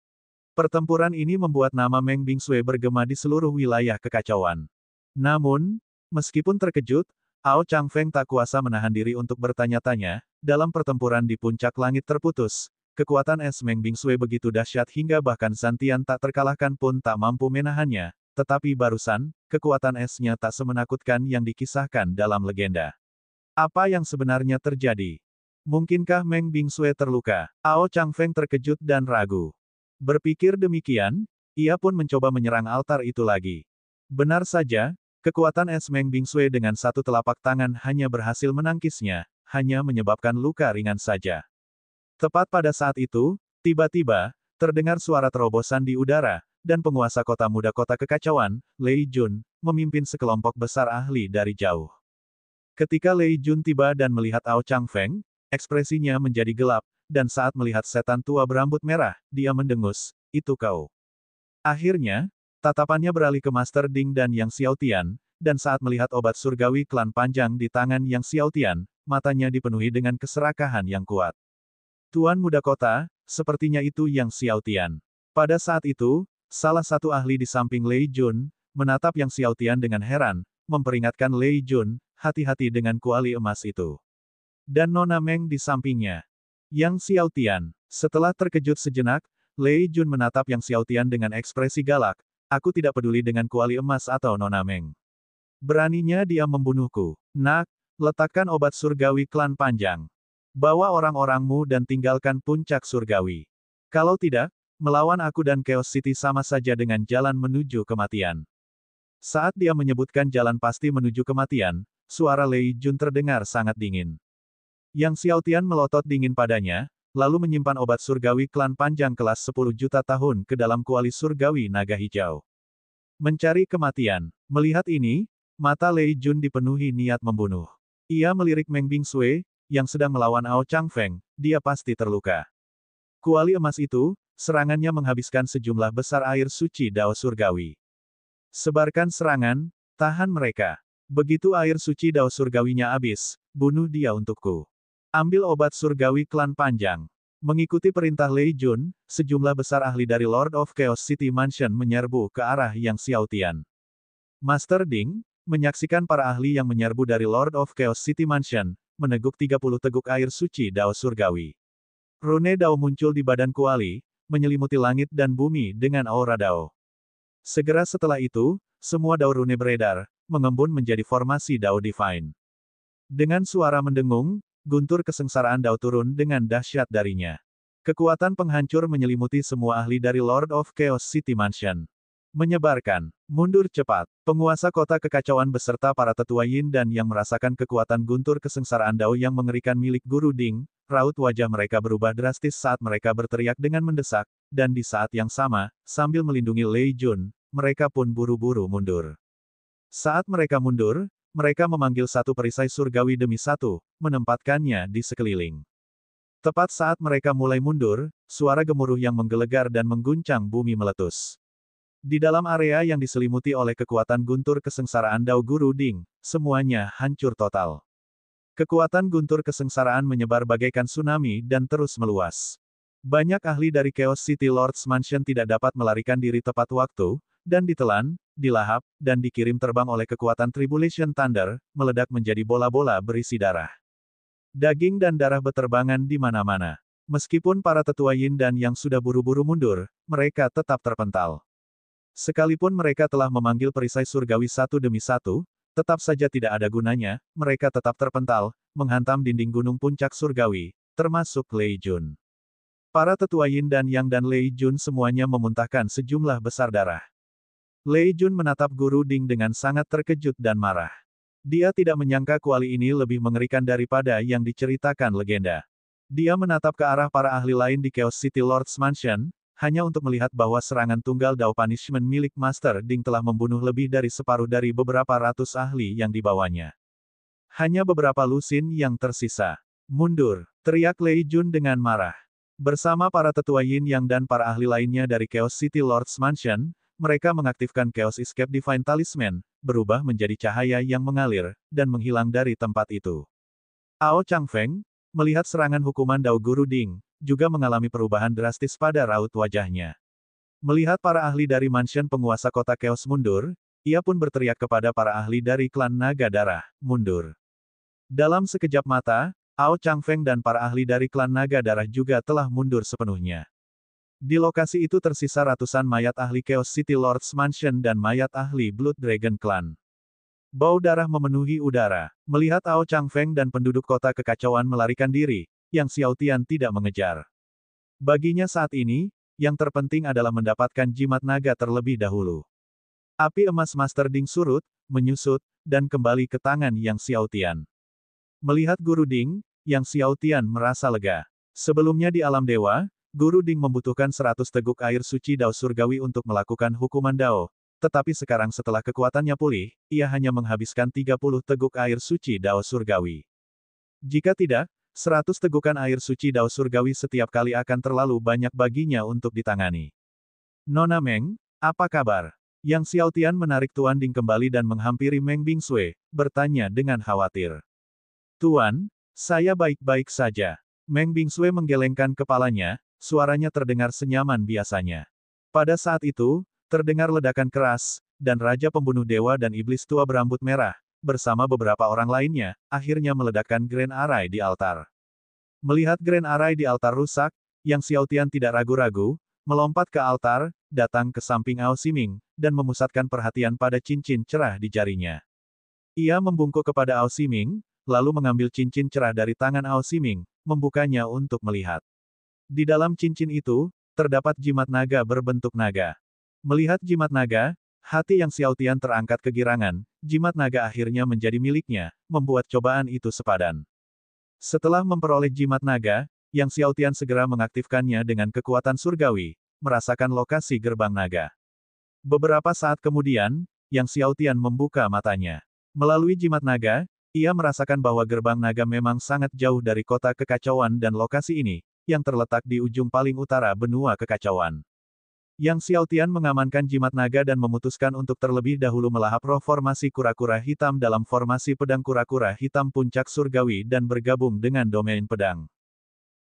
Pertempuran ini membuat nama Meng Bingsui bergema di seluruh wilayah kekacauan. Namun, meskipun terkejut, Ao Changfeng tak kuasa menahan diri untuk bertanya-tanya, dalam pertempuran di puncak langit terputus, kekuatan es Meng Bingsui begitu dahsyat hingga bahkan Zantian tak terkalahkan pun tak mampu menahannya. Tetapi barusan, kekuatan esnya tak semenakutkan yang dikisahkan dalam legenda. Apa yang sebenarnya terjadi? Mungkinkah Meng Bingsui terluka? Ao Changfeng terkejut dan ragu. Berpikir demikian, ia pun mencoba menyerang altar itu lagi. Benar saja, kekuatan es Meng Bingsui dengan satu telapak tangan hanya berhasil menangkisnya, hanya menyebabkan luka ringan saja. Tepat pada saat itu, tiba-tiba, terdengar suara terobosan di udara, dan penguasa kota muda kota kekacauan, Lei Jun, memimpin sekelompok besar ahli dari jauh. Ketika Lei Jun tiba dan melihat Ao Changfeng, ekspresinya menjadi gelap, dan saat melihat setan tua berambut merah, dia mendengus, "Itu kau." Akhirnya, tatapannya beralih ke Master Ding dan Yang Xiaotian, dan saat melihat obat surgawi klan panjang di tangan Yang Xiaotian, matanya dipenuhi dengan keserakahan yang kuat. Tuan muda kota, sepertinya itu Yang Xiaotian. Pada saat itu, salah satu ahli di samping Lei Jun, menatap Yang Xiaotian dengan heran, memperingatkan Lei Jun, hati-hati dengan kuali emas itu. Dan Nona Meng di sampingnya. Yang Xiaotian. Setelah terkejut sejenak, Lei Jun menatap Yang Xiaotian dengan ekspresi galak, aku tidak peduli dengan kuali emas atau Nona Meng. Beraninya dia membunuhku. Nak, letakkan obat surgawi klan panjang. Bawa orang-orangmu dan tinggalkan puncak surgawi. Kalau tidak, melawan aku dan Chaos City sama saja dengan jalan menuju kematian. Saat dia menyebutkan jalan pasti menuju kematian, suara Lei Jun terdengar sangat dingin. Yang Xiaotian melotot dingin padanya, lalu menyimpan obat surgawi klan panjang kelas 10 juta tahun ke dalam kuali surgawi naga hijau. Mencari kematian. Melihat ini, mata Lei Jun dipenuhi niat membunuh. Ia melirik Meng Bingsui, yang sedang melawan Ao Changfeng, dia pasti terluka. Kuali emas itu, serangannya menghabiskan sejumlah besar air suci Dao Surgawi. Sebarkan serangan, tahan mereka. Begitu air suci Dao Surgawinya habis, bunuh dia untukku. Ambil obat surgawi klan panjang. Mengikuti perintah Lei Jun, sejumlah besar ahli dari Lord of Chaos City Mansion menyerbu ke arah Yang Xiaotian. Master Ding, menyaksikan para ahli yang menyerbu dari Lord of Chaos City Mansion, meneguk 30 teguk air suci Dao Surgawi. Rune Dao muncul di badan kuali, menyelimuti langit dan bumi dengan aura Dao. Segera setelah itu, semua Dao Rune beredar, mengembun menjadi formasi Dao Divine. Dengan suara mendengung, guntur kesengsaraan Dao turun dengan dahsyat darinya. Kekuatan penghancur menyelimuti semua ahli dari Lord of Chaos City Mansion. Menyebarkan, mundur cepat, penguasa kota kekacauan beserta para tetua Yin dan yang merasakan kekuatan guntur kesengsaraan Dao yang mengerikan milik Guru Ding, raut wajah mereka berubah drastis saat mereka berteriak dengan mendesak, dan di saat yang sama, sambil melindungi Lei Jun, mereka pun buru-buru mundur. Saat mereka mundur, mereka memanggil satu perisai surgawi demi satu, menempatkannya di sekeliling. Tepat saat mereka mulai mundur, suara gemuruh yang menggelegar dan mengguncang bumi meletus. Di dalam area yang diselimuti oleh kekuatan guntur kesengsaraan Dao Guru Ding, semuanya hancur total. Kekuatan guntur kesengsaraan menyebar bagaikan tsunami dan terus meluas. Banyak ahli dari Chaos City Lord's Mansion tidak dapat melarikan diri tepat waktu, dan ditelan, dilahap, dan dikirim terbang oleh kekuatan Tribulation Thunder, meledak menjadi bola-bola berisi darah. Daging dan darah beterbangan di mana-mana. Meskipun para tetua Yin dan yang sudah buru-buru mundur, mereka tetap terpental. Sekalipun mereka telah memanggil perisai surgawi satu demi satu, tetap saja tidak ada gunanya, mereka tetap terpental, menghantam dinding gunung puncak surgawi, termasuk Lei Jun. Para tetua Yin dan Yang dan Lei Jun semuanya memuntahkan sejumlah besar darah. Lei Jun menatap Guru Ding dengan sangat terkejut dan marah. Dia tidak menyangka kuali ini lebih mengerikan daripada yang diceritakan legenda. Dia menatap ke arah para ahli lain di Chaos City Lord's Mansion, hanya untuk melihat bahwa serangan tunggal Dao Punishment milik Master Ding telah membunuh lebih dari separuh dari beberapa ratus ahli yang dibawanya. Hanya beberapa lusin yang tersisa. Mundur, teriak Lei Jun dengan marah. Bersama para tetua Yin Yang dan para ahli lainnya dari Chaos City Lord's Mansion, mereka mengaktifkan Chaos Escape Divine Talisman, berubah menjadi cahaya yang mengalir, dan menghilang dari tempat itu. Ao Changfeng, melihat serangan hukuman Dao Guru Ding, juga mengalami perubahan drastis pada raut wajahnya. Melihat para ahli dari mansion penguasa kota Chaos mundur, ia pun berteriak kepada para ahli dari klan Naga Darah, mundur. Dalam sekejap mata, Ao Changfeng dan para ahli dari klan Naga Darah juga telah mundur sepenuhnya. Di lokasi itu tersisa ratusan mayat ahli Chaos City Lord's Mansion dan mayat ahli Blood Dragon Clan. Bau darah memenuhi udara. Melihat Ao Changfeng dan penduduk kota kekacauan melarikan diri, Yang Xiaotian tidak mengejar. Baginya saat ini, yang terpenting adalah mendapatkan jimat naga terlebih dahulu. Api emas Master Ding surut, menyusut, dan kembali ke tangan Yang Xiaotian. Melihat Guru Ding, Yang Xiaotian merasa lega. Sebelumnya di alam dewa, Guru Ding membutuhkan 100 teguk air suci Dao Surgawi untuk melakukan hukuman Dao, tetapi sekarang setelah kekuatannya pulih, ia hanya menghabiskan 30 teguk air suci Dao Surgawi. Jika tidak, 100 tegukan air suci Dao Surgawi setiap kali akan terlalu banyak baginya untuk ditangani. Nona Meng, apa kabar? Yang Xiaotian menarik Tuan Ding kembali dan menghampiri Meng Bingsui, bertanya dengan khawatir. Tuan, saya baik-baik saja. Meng Bingsui menggelengkan kepalanya, suaranya terdengar senyaman biasanya. Pada saat itu, terdengar ledakan keras, dan Raja Pembunuh Dewa dan Iblis Tua berambut merah, bersama beberapa orang lainnya, akhirnya meledakkan Grand Array di altar. Melihat Grand Array di altar rusak, Yang Xiaotian tidak ragu-ragu, melompat ke altar, datang ke samping Ao Siming, dan memusatkan perhatian pada cincin cerah di jarinya. Ia membungkuk kepada Ao Siming, lalu mengambil cincin cerah dari tangan Ao Siming, membukanya untuk melihat. Di dalam cincin itu, terdapat jimat naga berbentuk naga. Melihat jimat naga, hati Yang Xiaotian terangkat kegirangan, jimat naga akhirnya menjadi miliknya, membuat cobaan itu sepadan. Setelah memperoleh jimat naga, Yang Xiaotian segera mengaktifkannya dengan kekuatan surgawi, merasakan lokasi gerbang naga. Beberapa saat kemudian, Yang Xiaotian membuka matanya. Melalui jimat naga, ia merasakan bahwa gerbang naga memang sangat jauh dari kota kekacauan dan lokasi ini, yang terletak di ujung paling utara benua kekacauan. Yang Xiaotian mengamankan jimat naga dan memutuskan untuk terlebih dahulu melahap roh formasi kura-kura hitam dalam formasi pedang kura-kura hitam puncak surgawi dan bergabung dengan domain pedang.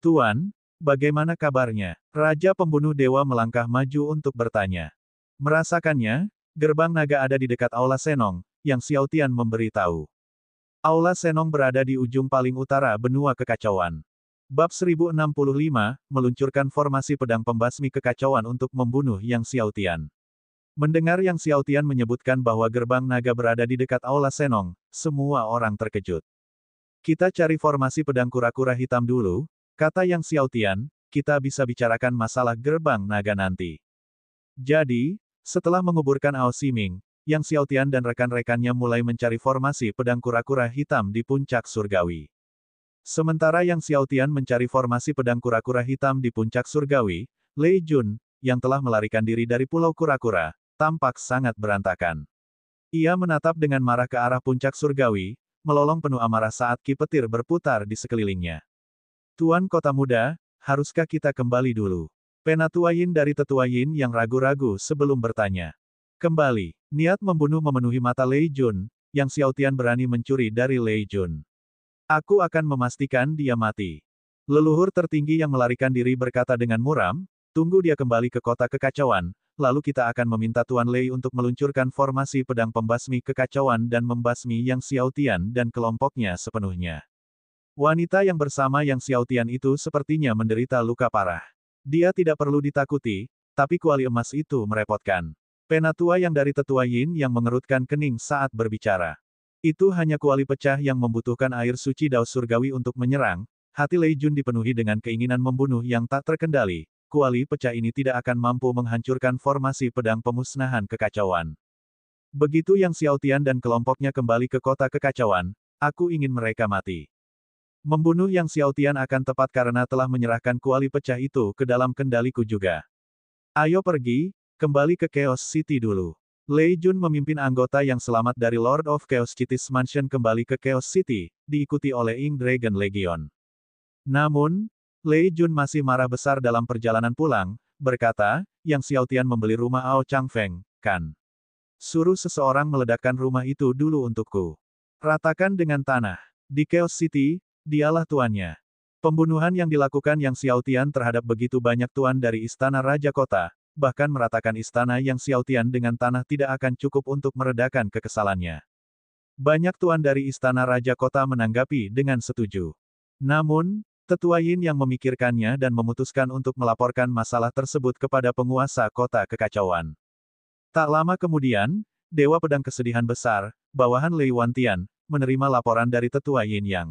Tuan, bagaimana kabarnya? Raja pembunuh dewa melangkah maju untuk bertanya. Merasakannya, gerbang naga ada di dekat Aula Senong, Yang Xiaotian memberitahu. Aula Senong berada di ujung paling utara benua kekacauan. Bab 1065, meluncurkan formasi pedang pembasmi kekacauan untuk membunuh Yang Xiaotian. Mendengar Yang Xiaotian menyebutkan bahwa gerbang naga berada di dekat Aula Senong, semua orang terkejut. Kita cari formasi pedang kura-kura hitam dulu, kata Yang Xiaotian, kita bisa bicarakan masalah gerbang naga nanti. Jadi, setelah menguburkan Ao Ximing, Yang Xiaotian dan rekan-rekannya mulai mencari formasi pedang kura-kura hitam di puncak surgawi. Sementara Yang Xiaotian mencari formasi pedang kura-kura hitam di puncak surgawi, Lei Jun, yang telah melarikan diri dari Pulau Kura-Kura, tampak sangat berantakan. Ia menatap dengan marah ke arah puncak surgawi, melolong penuh amarah saat ki petir berputar di sekelilingnya. Tuan Kota Muda, haruskah kita kembali dulu? Penatua Yin dari Tetua Yin yang ragu-ragu sebelum bertanya. Kembali, niat membunuh memenuhi mata Lei Jun, Yang Xiaotian berani mencuri dari Lei Jun. Aku akan memastikan dia mati. Leluhur tertinggi yang melarikan diri berkata dengan muram, tunggu dia kembali ke kota kekacauan, lalu kita akan meminta Tuan Lei untuk meluncurkan formasi pedang pembasmi kekacauan dan membasmi Yang Xiaotian dan kelompoknya sepenuhnya. Wanita yang bersama Yang Xiaotian itu sepertinya menderita luka parah. Dia tidak perlu ditakuti, tapi kuali emas itu merepotkan. Penatua yang dari Tetua Yin yang mengerutkan kening saat berbicara. Itu hanya kuali pecah yang membutuhkan air suci Dao Surgawi untuk menyerang, hati Lei Jun dipenuhi dengan keinginan membunuh yang tak terkendali, kuali pecah ini tidak akan mampu menghancurkan formasi pedang pemusnahan kekacauan. Begitu Yang Xiaotian dan kelompoknya kembali ke kota kekacauan, aku ingin mereka mati. Membunuh Yang Xiaotian akan tepat karena telah menyerahkan kuali pecah itu ke dalam kendaliku juga. Ayo pergi, kembali ke Chaos City dulu. Lei Jun memimpin anggota yang selamat dari Lord of Chaos Cities Mansion kembali ke Chaos City, diikuti oleh Ink Dragon Legion. Namun, Lei Jun masih marah besar dalam perjalanan pulang, berkata, Yang Xiaotian membeli rumah Ao Changfeng, kan? Suruh seseorang meledakkan rumah itu dulu untukku. Ratakan dengan tanah. Di Chaos City, dialah tuannya. Pembunuhan yang dilakukan Yang Xiaotian terhadap begitu banyak tuan dari Istana Raja Kota, bahkan meratakan istana Yang Xiaotian dengan tanah tidak akan cukup untuk meredakan kekesalannya. Banyak tuan dari Istana Raja Kota menanggapi dengan setuju. Namun, Tetua Yin yang memikirkannya dan memutuskan untuk melaporkan masalah tersebut kepada penguasa kota kekacauan. Tak lama kemudian, Dewa Pedang Kesedihan Besar, bawahan Lei Wantian, menerima laporan dari Tetua Yin Yang.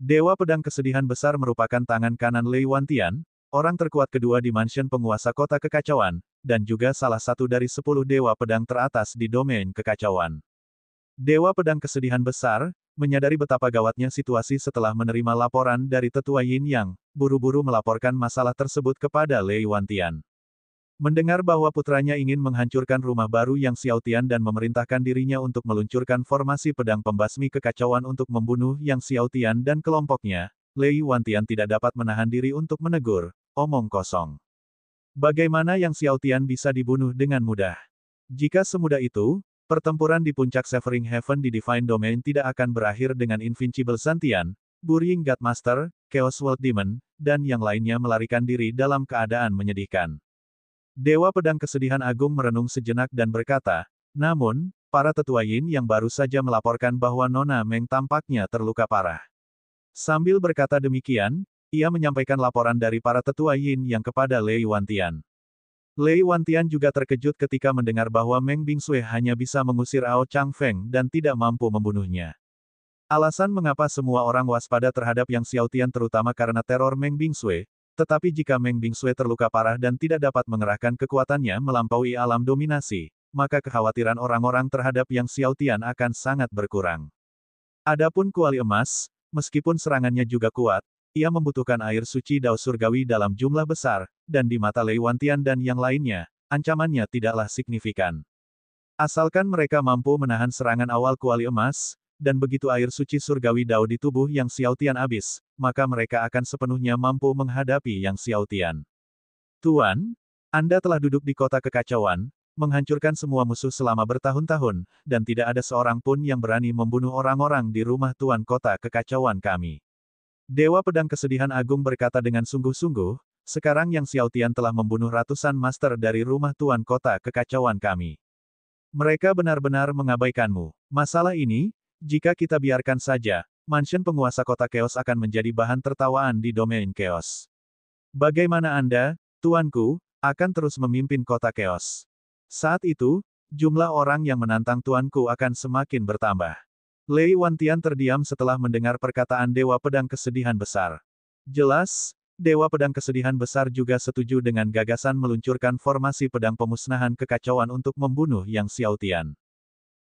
Dewa Pedang Kesedihan Besar merupakan tangan kanan Lei Wantian, orang terkuat kedua di mansion penguasa kota kekacauan, dan juga salah satu dari 10 dewa pedang teratas di domain kekacauan. Dewa Pedang Kesedihan Besar, menyadari betapa gawatnya situasi setelah menerima laporan dari Tetua Yin Yang, buru-buru melaporkan masalah tersebut kepada Lei Wantian. Mendengar bahwa putranya ingin menghancurkan rumah baru Yang Xiaotian dan memerintahkan dirinya untuk meluncurkan formasi pedang pembasmi kekacauan untuk membunuh Yang Xiaotian dan kelompoknya, Lei Wantian tidak dapat menahan diri untuk menegur, omong kosong. Bagaimana Yang Xiaotian bisa dibunuh dengan mudah? Jika semudah itu, pertempuran di puncak Severing Heaven di Divine Domain tidak akan berakhir dengan Invincible Santian, Burying God Master, Chaos World Demon, dan yang lainnya melarikan diri dalam keadaan menyedihkan. Dewa Pedang Kesedihan Agung merenung sejenak dan berkata, namun, para Tetua Yin yang baru saja melaporkan bahwa Nona Meng tampaknya terluka parah. Sambil berkata demikian, ia menyampaikan laporan dari para Tetua Yin yang kepada Lei Wantian. Lei Wantian juga terkejut ketika mendengar bahwa Meng Bingsui hanya bisa mengusir Ao Changfeng dan tidak mampu membunuhnya. Alasan mengapa semua orang waspada terhadap Yang Xiaotian terutama karena teror Meng Bingsui, tetapi jika Meng Bingsui terluka parah dan tidak dapat mengerahkan kekuatannya melampaui alam dominasi, maka kekhawatiran orang-orang terhadap Yang Xiaotian akan sangat berkurang. Adapun kuali emas, meskipun serangannya juga kuat, ia membutuhkan air suci Dao Surgawi dalam jumlah besar, dan di mata Lei Wantian dan yang lainnya, ancamannya tidaklah signifikan. Asalkan mereka mampu menahan serangan awal kuali emas, dan begitu air suci surgawi Dao di tubuh Yang Xiaotian habis, maka mereka akan sepenuhnya mampu menghadapi Yang Xiaotian. Tuan, Anda telah duduk di kota kekacauan, menghancurkan semua musuh selama bertahun-tahun, dan tidak ada seorang pun yang berani membunuh orang-orang di rumah Tuan kota kekacauan kami. Dewa Pedang Kesedihan Agung berkata dengan sungguh-sungguh, sekarang Yang Xiaotian telah membunuh ratusan master dari rumah Tuan kota kekacauan kami. Mereka benar-benar mengabaikanmu. Masalah ini, jika kita biarkan saja, mansion penguasa kota Chaos akan menjadi bahan tertawaan di domain Chaos. Bagaimana Anda, tuanku, akan terus memimpin kota Chaos? Saat itu, jumlah orang yang menantang tuanku akan semakin bertambah. Lei Wantian terdiam setelah mendengar perkataan Dewa Pedang Kesedihan Besar. Jelas, Dewa Pedang Kesedihan Besar juga setuju dengan gagasan meluncurkan formasi pedang pemusnahan kekacauan untuk membunuh Yang Xiaotian.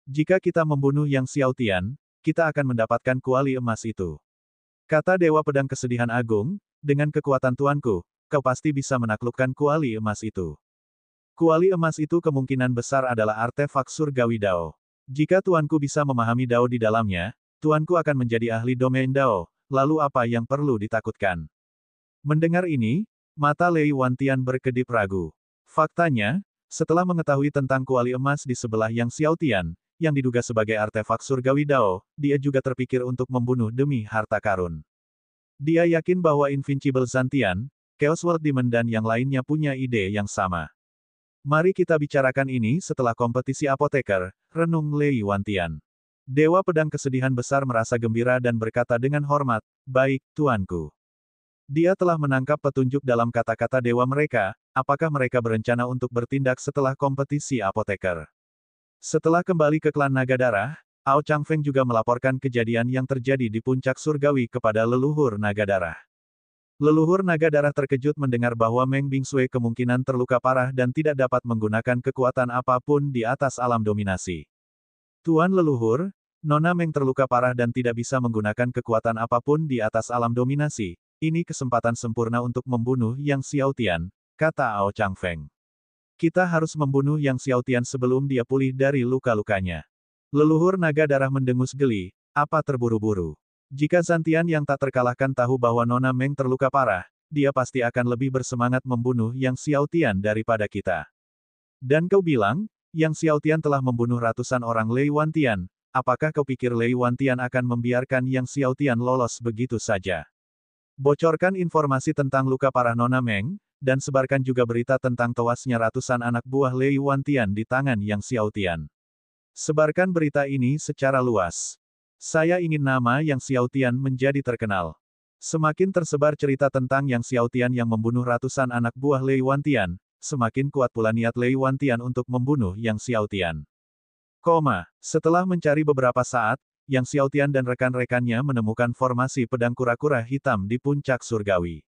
Jika kita membunuh Yang Xiaotian, kita akan mendapatkan kuali emas itu. Kata Dewa Pedang Kesedihan Agung, dengan kekuatan tuanku, kau pasti bisa menaklukkan kuali emas itu. Kuali emas itu kemungkinan besar adalah artefak surgawi Dao. Jika tuanku bisa memahami Dao di dalamnya, tuanku akan menjadi ahli domain Dao, lalu apa yang perlu ditakutkan? Mendengar ini, mata Lei Wantian berkedip ragu. Faktanya, setelah mengetahui tentang kuali emas di sebelah Yang Xiaotian, yang diduga sebagai artefak surgawi Dao, dia juga terpikir untuk membunuh demi harta karun. Dia yakin bahwa Invincible Zantian, Chaos World Demon dan yang lainnya punya ide yang sama. Mari kita bicarakan ini setelah kompetisi apoteker, renung Lei Wantian. Dewa Pedang Kesedihan Besar merasa gembira dan berkata dengan hormat, baik, tuanku. Dia telah menangkap petunjuk dalam kata-kata dewa mereka, apakah mereka berencana untuk bertindak setelah kompetisi apoteker. Setelah kembali ke klan Naga Darah, Ao Changfeng juga melaporkan kejadian yang terjadi di puncak surgawi kepada leluhur Naga Darah. Leluhur Naga Darah terkejut mendengar bahwa Meng Bingsui kemungkinan terluka parah dan tidak dapat menggunakan kekuatan apapun di atas alam dominasi. Tuan leluhur, Nona Meng terluka parah dan tidak bisa menggunakan kekuatan apapun di atas alam dominasi. Ini kesempatan sempurna untuk membunuh Yang Xiaotian, kata Ao Changfeng. Kita harus membunuh Yang Xiaotian sebelum dia pulih dari luka-lukanya. Leluhur Naga Darah mendengus geli, apa terburu-buru? Jika Zantian yang tak terkalahkan tahu bahwa Nona Meng terluka parah, dia pasti akan lebih bersemangat membunuh Yang Xiaotian daripada kita. Dan kau bilang, Yang Xiaotian telah membunuh ratusan orang Lei Wantian, apakah kau pikir Lei Wantian akan membiarkan Yang Xiaotian lolos begitu saja? Bocorkan informasi tentang luka parah Nona Meng, dan sebarkan juga berita tentang tewasnya ratusan anak buah Lei Wantian di tangan Yang Xiaotian. Sebarkan berita ini secara luas. Saya ingin nama Yang Xiaotian menjadi terkenal. Semakin tersebar cerita tentang Yang Xiaotian yang membunuh ratusan anak buah Lei Wantian, semakin kuat pula niat Lei Wantian untuk membunuh Yang Xiaotian. Setelah mencari beberapa saat, Yang Xiaotian dan rekan-rekannya menemukan formasi pedang kura-kura hitam di puncak surgawi.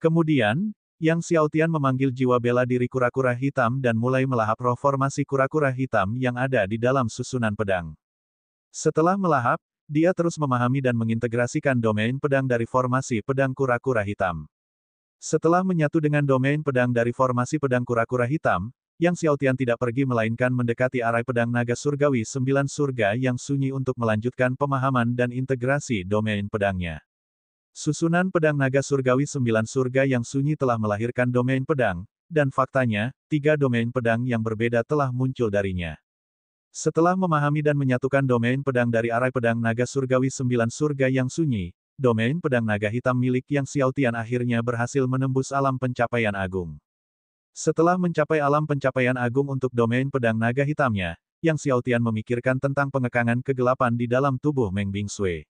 Kemudian, Yang Xiaotian memanggil jiwa bela diri kura-kura hitam dan mulai melahap roh formasi kura-kura hitam yang ada di dalam susunan pedang. Setelah melahap, dia terus memahami dan mengintegrasikan domain pedang dari formasi pedang kura-kura hitam. Setelah menyatu dengan domain pedang dari formasi pedang kura-kura hitam, Yang Xiaotian tidak pergi melainkan mendekati arai pedang naga surgawi 9 surga yang sunyi untuk melanjutkan pemahaman dan integrasi domain pedangnya. Susunan pedang naga surgawi 9 surga yang sunyi telah melahirkan domain pedang, dan faktanya, 3 domain pedang yang berbeda telah muncul darinya. Setelah memahami dan menyatukan domain pedang dari arai pedang naga surgawi 9 surga yang sunyi, domain pedang naga hitam milik Yang Xiaotian akhirnya berhasil menembus alam pencapaian agung. Setelah mencapai alam pencapaian agung untuk domain pedang naga hitamnya, Yang Xiaotian memikirkan tentang pengekangan kegelapan di dalam tubuh Meng Bingsui.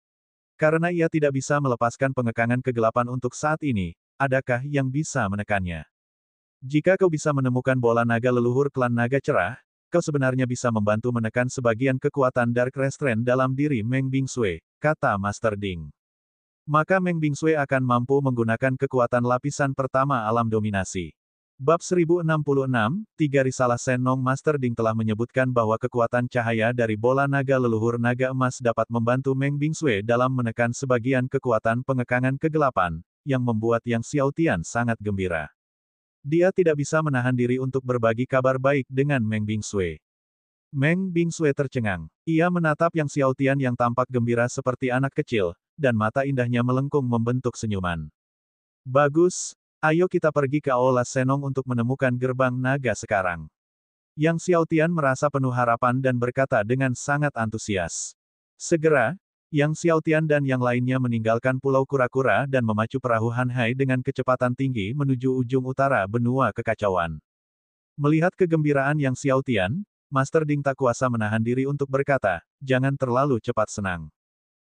Karena ia tidak bisa melepaskan pengekangan kegelapan untuk saat ini, adakah yang bisa menekannya? Jika kau bisa menemukan bola naga leluhur klan naga cerah, kau sebenarnya bisa membantu menekan sebagian kekuatan Dark Restraint dalam diri Meng Bingsui, kata Master Ding. Maka Meng Bingsui akan mampu menggunakan kekuatan lapisan pertama alam dominasi. Bab 1066, Tiga Risalah Senong Master Ding telah menyebutkan bahwa kekuatan cahaya dari bola naga leluhur naga emas dapat membantu Meng Bingsui dalam menekan sebagian kekuatan pengekangan kegelapan, yang membuat Yang Xiaotian sangat gembira. Dia tidak bisa menahan diri untuk berbagi kabar baik dengan Meng Bingsui. Meng Bingsui tercengang. Ia menatap Yang Xiaotian yang tampak gembira seperti anak kecil, dan mata indahnya melengkung membentuk senyuman. Bagus. Ayo kita pergi ke Aula Senong untuk menemukan gerbang naga sekarang. Yang Xiaotian merasa penuh harapan dan berkata dengan sangat antusias. Segera, Yang Xiaotian dan yang lainnya meninggalkan Pulau Kura-Kura dan memacu perahu Hanhai dengan kecepatan tinggi menuju ujung utara benua kekacauan. Melihat kegembiraan Yang Xiaotian, Master Ding tak kuasa menahan diri untuk berkata, jangan terlalu cepat senang.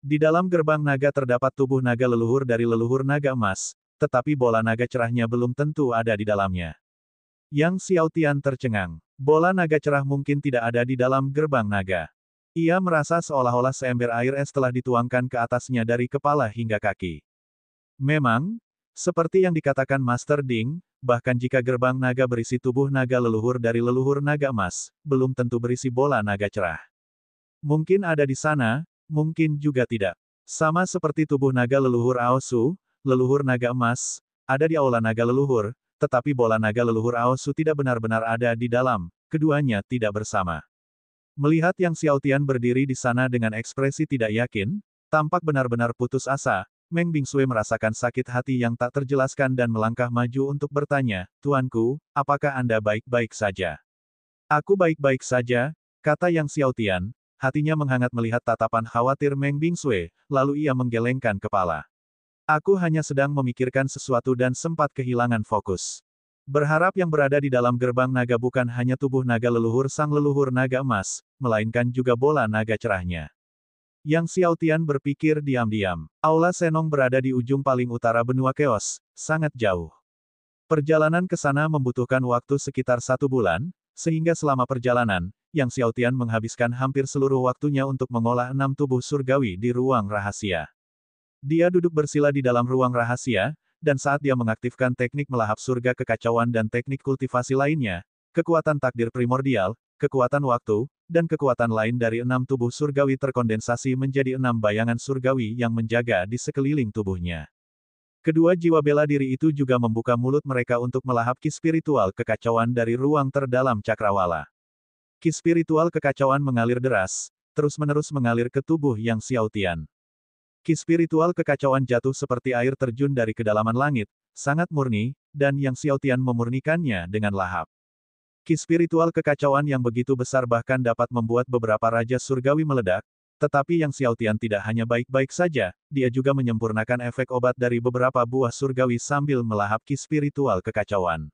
Di dalam gerbang naga terdapat tubuh naga leluhur dari leluhur naga emas, tetapi bola naga cerahnya belum tentu ada di dalamnya. Yang Xiaotian tercengang. Bola naga cerah mungkin tidak ada di dalam gerbang naga. Ia merasa seolah-olah seember air es telah dituangkan ke atasnya dari kepala hingga kaki. Memang, seperti yang dikatakan Master Ding, bahkan jika gerbang naga berisi tubuh naga leluhur dari leluhur naga emas, belum tentu berisi bola naga cerah. Mungkin ada di sana, mungkin juga tidak. Sama seperti tubuh naga leluhur Aosu, leluhur naga emas, ada di aula naga leluhur, tetapi bola naga leluhur Aosu tidak benar-benar ada di dalam, keduanya tidak bersama. Melihat Yang Xiaotian berdiri di sana dengan ekspresi tidak yakin, tampak benar-benar putus asa, Meng Bingsui merasakan sakit hati yang tak terjelaskan dan melangkah maju untuk bertanya, Tuanku, apakah Anda baik-baik saja? Aku baik-baik saja, kata Yang Xiaotian, hatinya menghangat melihat tatapan khawatir Meng Bingsui, lalu ia menggelengkan kepala. Aku hanya sedang memikirkan sesuatu dan sempat kehilangan fokus. Berharap yang berada di dalam gerbang naga bukan hanya tubuh naga leluhur sang leluhur naga emas, melainkan juga bola naga cerahnya. Yang Xiaotian berpikir diam-diam. Aula Senong berada di ujung paling utara benua Keos, sangat jauh. Perjalanan ke sana membutuhkan waktu sekitar 1 bulan, sehingga selama perjalanan, Yang Xiaotian menghabiskan hampir seluruh waktunya untuk mengolah 6 tubuh surgawi di ruang rahasia. Dia duduk bersila di dalam ruang rahasia, dan saat dia mengaktifkan teknik melahap surga kekacauan dan teknik kultivasi lainnya, kekuatan takdir primordial, kekuatan waktu, dan kekuatan lain dari 6 tubuh surgawi terkondensasi menjadi 6 bayangan surgawi yang menjaga di sekeliling tubuhnya. Kedua jiwa bela diri itu juga membuka mulut mereka untuk melahap ki spiritual kekacauan dari ruang terdalam cakrawala. Ki spiritual kekacauan mengalir deras, terus-menerus mengalir ke tubuh Yang Xiaotian. Ki spiritual kekacauan jatuh seperti air terjun dari kedalaman langit, sangat murni, dan Yang Xiaotian memurnikannya dengan lahap. Ki spiritual kekacauan yang begitu besar bahkan dapat membuat beberapa raja surgawi meledak, tetapi Yang Xiaotian tidak hanya baik-baik saja, dia juga menyempurnakan efek obat dari beberapa buah surgawi sambil melahap ki spiritual kekacauan.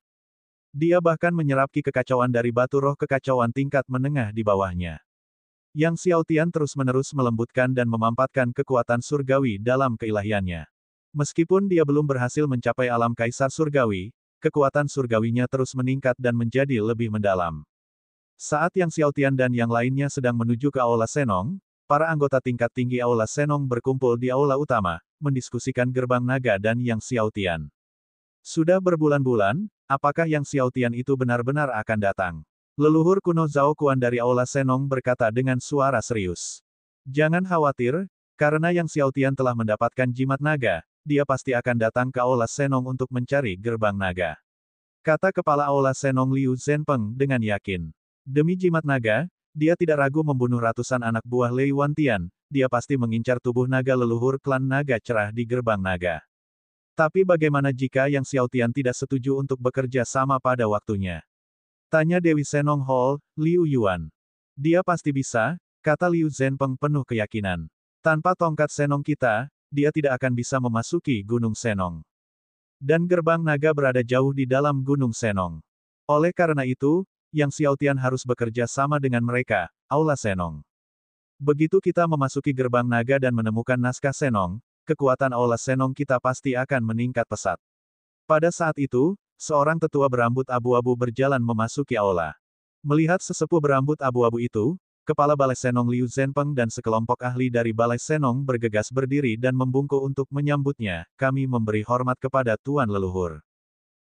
Dia bahkan menyerap ki kekacauan dari batu roh kekacauan tingkat menengah di bawahnya. Yang Xiaotian terus-menerus melembutkan dan memampatkan kekuatan surgawi dalam keilahiannya. Meskipun dia belum berhasil mencapai alam kaisar surgawi, kekuatan surgawinya terus meningkat dan menjadi lebih mendalam. Saat Yang Xiaotian dan yang lainnya sedang menuju ke Aula Senong, para anggota tingkat tinggi Aula Senong berkumpul di aula utama, mendiskusikan gerbang naga dan Yang Xiaotian. Sudah berbulan-bulan, apakah Yang Xiaotian itu benar-benar akan datang? Leluhur kuno Zhao Kuan dari Aula Senong berkata dengan suara serius. Jangan khawatir, karena Yang Xiaotian telah mendapatkan jimat naga, dia pasti akan datang ke Aula Senong untuk mencari gerbang naga. Kata kepala Aula Senong Liu Zhenpeng dengan yakin. Demi jimat naga, dia tidak ragu membunuh ratusan anak buah Lei Wantian, dia pasti mengincar tubuh naga leluhur klan naga cerah di gerbang naga. Tapi bagaimana jika Yang Xiaotian tidak setuju untuk bekerja sama pada waktunya? Tanya Dewi Senong Hall, Liu Yuan. Dia pasti bisa, kata Liu Zhenpeng penuh keyakinan. Tanpa tongkat Senong kita, dia tidak akan bisa memasuki Gunung Senong. Dan gerbang naga berada jauh di dalam Gunung Senong. Oleh karena itu, Yang Xiaotian harus bekerja sama dengan mereka, Aula Senong. Begitu kita memasuki gerbang naga dan menemukan naskah Senong, kekuatan Aula Senong kita pasti akan meningkat pesat. Pada saat itu, seorang tetua berambut abu-abu berjalan memasuki aula. Melihat sesepuh berambut abu-abu itu, Kepala Balai Senong Liu Zhenpeng dan sekelompok ahli dari Balai Senong bergegas berdiri dan membungkuk untuk menyambutnya, kami memberi hormat kepada Tuan Leluhur.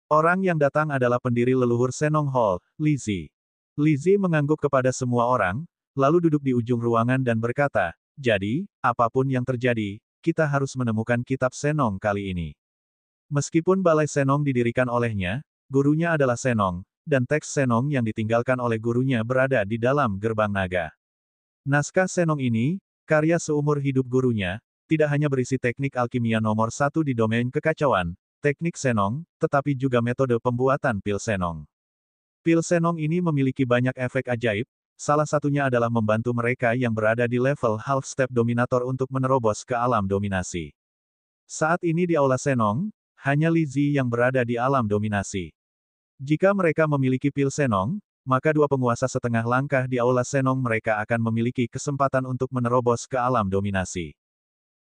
Orang yang datang adalah pendiri leluhur Senong Hall, Li Zi. Li Zi mengangguk kepada semua orang, lalu duduk di ujung ruangan dan berkata, jadi, apapun yang terjadi, kita harus menemukan kitab Senong kali ini. Meskipun Balai Senong didirikan olehnya, gurunya adalah Senong, dan teks Senong yang ditinggalkan oleh gurunya berada di dalam gerbang naga. Naskah Senong ini, karya seumur hidup gurunya, tidak hanya berisi teknik alkimia nomor 1 di domain kekacauan, teknik Senong, tetapi juga metode pembuatan pil Senong. Pil Senong ini memiliki banyak efek ajaib, salah satunya adalah membantu mereka yang berada di level half-step dominator untuk menerobos ke alam dominasi. Saat ini di Aula Senong, hanya Li Zi yang berada di alam dominasi. Jika mereka memiliki pil Senong, maka dua penguasa setengah langkah di Aula Senong mereka akan memiliki kesempatan untuk menerobos ke alam dominasi.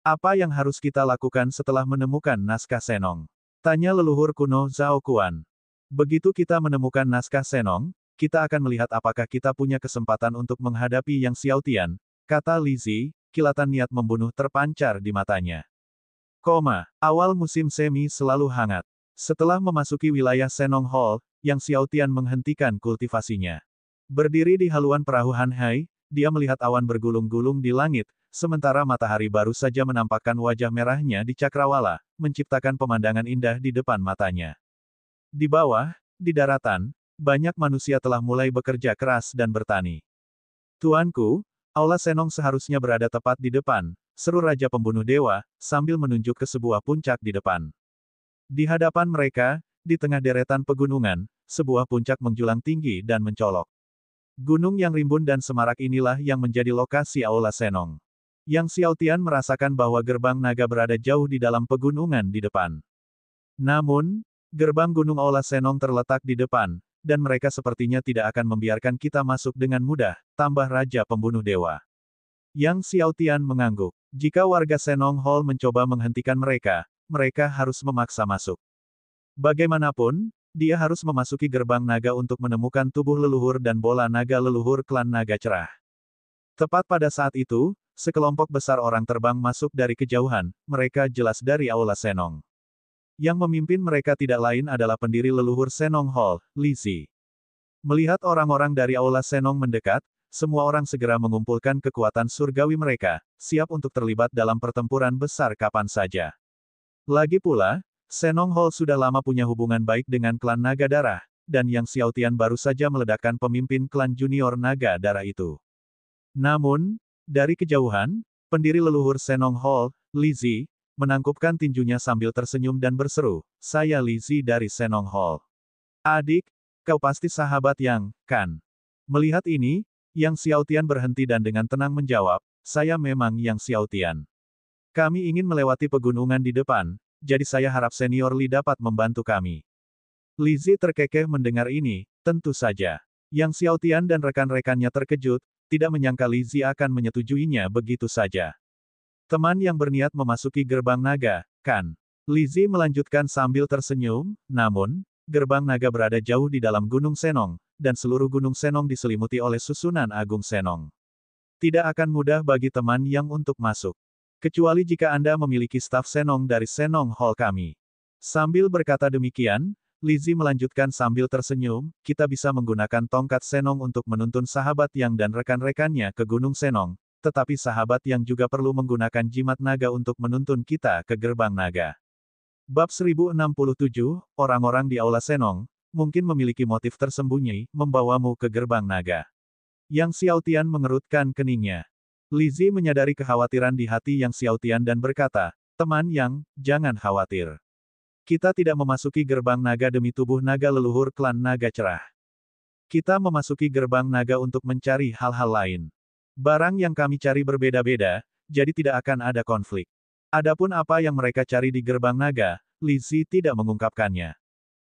Apa yang harus kita lakukan setelah menemukan naskah Senong? Tanya leluhur kuno Zhao Kuan. Begitu kita menemukan naskah Senong, kita akan melihat apakah kita punya kesempatan untuk menghadapi Yang Xiaotian, kata Li Zi, kilatan niat membunuh terpancar di matanya. Awal musim semi selalu hangat. Setelah memasuki wilayah Senong Hall, Yang Xiaotian menghentikan kultivasinya. Berdiri di haluan perahu Hanhai, dia melihat awan bergulung-gulung di langit, sementara matahari baru saja menampakkan wajah merahnya di cakrawala, menciptakan pemandangan indah di depan matanya. Di bawah, di daratan, banyak manusia telah mulai bekerja keras dan bertani. Tuanku, Aula Senong seharusnya berada tepat di depan, seru Raja Pembunuh Dewa, sambil menunjuk ke sebuah puncak di depan. Di hadapan mereka, di tengah deretan pegunungan, sebuah puncak menjulang tinggi dan mencolok. Gunung yang rimbun dan semarak inilah yang menjadi lokasi Aula Senong. Yang Xiaotian merasakan bahwa gerbang naga berada jauh di dalam pegunungan di depan. Namun, gerbang gunung Aula Senong terletak di depan, dan mereka sepertinya tidak akan membiarkan kita masuk dengan mudah, tambah Raja Pembunuh Dewa. Yang Xiaotian mengangguk. Jika warga Senong Hall mencoba menghentikan mereka, mereka harus memaksa masuk. Bagaimanapun, dia harus memasuki gerbang naga untuk menemukan tubuh leluhur dan bola naga leluhur klan naga cerah. Tepat pada saat itu, sekelompok besar orang terbang masuk dari kejauhan, mereka jelas dari Aula Senong. Yang memimpin mereka tidak lain adalah pendiri leluhur Senong Hall, Li Zi. Melihat orang-orang dari Aula Senong mendekat, semua orang segera mengumpulkan kekuatan surgawi mereka, siap untuk terlibat dalam pertempuran besar kapan saja. Lagi pula, Senong Hall sudah lama punya hubungan baik dengan klan Naga Darah, dan Yang Xiaotian baru saja meledakkan pemimpin klan junior Naga Darah itu. Namun, dari kejauhan, pendiri leluhur Senong Hall, Li Zi, menangkupkan tinjunya sambil tersenyum dan berseru, saya Li Zi dari Senong Hall. Adik, kau pasti sahabat Yang, kan? Melihat ini, Yang Xiaotian berhenti dan dengan tenang menjawab, saya memang Yang Xiaotian. Kami ingin melewati pegunungan di depan, jadi saya harap senior Li dapat membantu kami. Li Zi terkekeh mendengar ini, tentu saja. Yang Xiaotian dan rekan-rekannya terkejut, tidak menyangka Li Zi akan menyetujuinya begitu saja. Teman yang berniat memasuki gerbang naga, kan? Li Zi melanjutkan sambil tersenyum, namun, gerbang naga berada jauh di dalam Gunung Senong, dan seluruh Gunung Senong diselimuti oleh susunan Agung Senong. Tidak akan mudah bagi teman yang untuk masuk. Kecuali jika Anda memiliki staf Senong dari Senong Hall kami. Sambil berkata demikian, Li Zi melanjutkan sambil tersenyum, kita bisa menggunakan tongkat Senong untuk menuntun sahabat Yang dan rekan-rekannya ke Gunung Senong, tetapi sahabat Yang juga perlu menggunakan jimat naga untuk menuntun kita ke gerbang naga. Bab 1067, orang-orang di Aula Senong, mungkin memiliki motif tersembunyi, membawamu ke gerbang naga. Yang Xiaotian mengerutkan keningnya. Li Zi menyadari kekhawatiran di hati Yang Xiaotian dan berkata, teman Yang, jangan khawatir. Kita tidak memasuki gerbang naga demi tubuh naga leluhur klan naga cerah. Kita memasuki gerbang naga untuk mencari hal-hal lain. Barang yang kami cari berbeda-beda, jadi tidak akan ada konflik. Adapun apa yang mereka cari di gerbang naga, Li Zi tidak mengungkapkannya.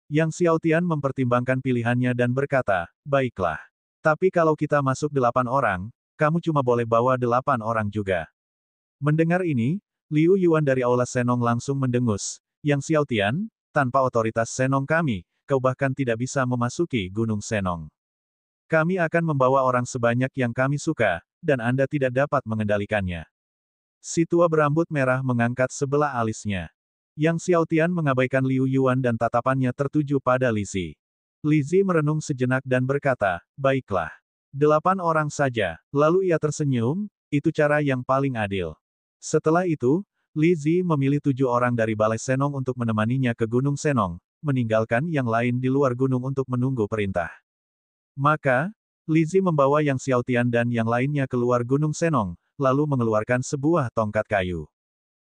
Yang Xiaotian mempertimbangkan pilihannya dan berkata, baiklah. Tapi kalau kita masuk 8 orang, kamu cuma boleh bawa 8 orang juga. Mendengar ini, Liu Yuan dari Aula Senong langsung mendengus, Yang Xiaotian, tanpa otoritas Senong kami, kau bahkan tidak bisa memasuki Gunung Senong. Kami akan membawa orang sebanyak yang kami suka, dan Anda tidak dapat mengendalikannya. Si tua berambut merah mengangkat sebelah alisnya. Yang Xiaotian mengabaikan Liu Yuan dan tatapannya tertuju pada Li Zi. Li Zi merenung sejenak dan berkata, baiklah. 8 orang saja. Lalu ia tersenyum, itu cara yang paling adil. Setelah itu, Li Zi memilih 7 orang dari Balai Senong untuk menemaninya ke Gunung Senong, meninggalkan yang lain di luar gunung untuk menunggu perintah. Maka, Li Zi membawa Yang Xiaotian dan yang lainnya keluar Gunung Senong, lalu mengeluarkan sebuah tongkat kayu.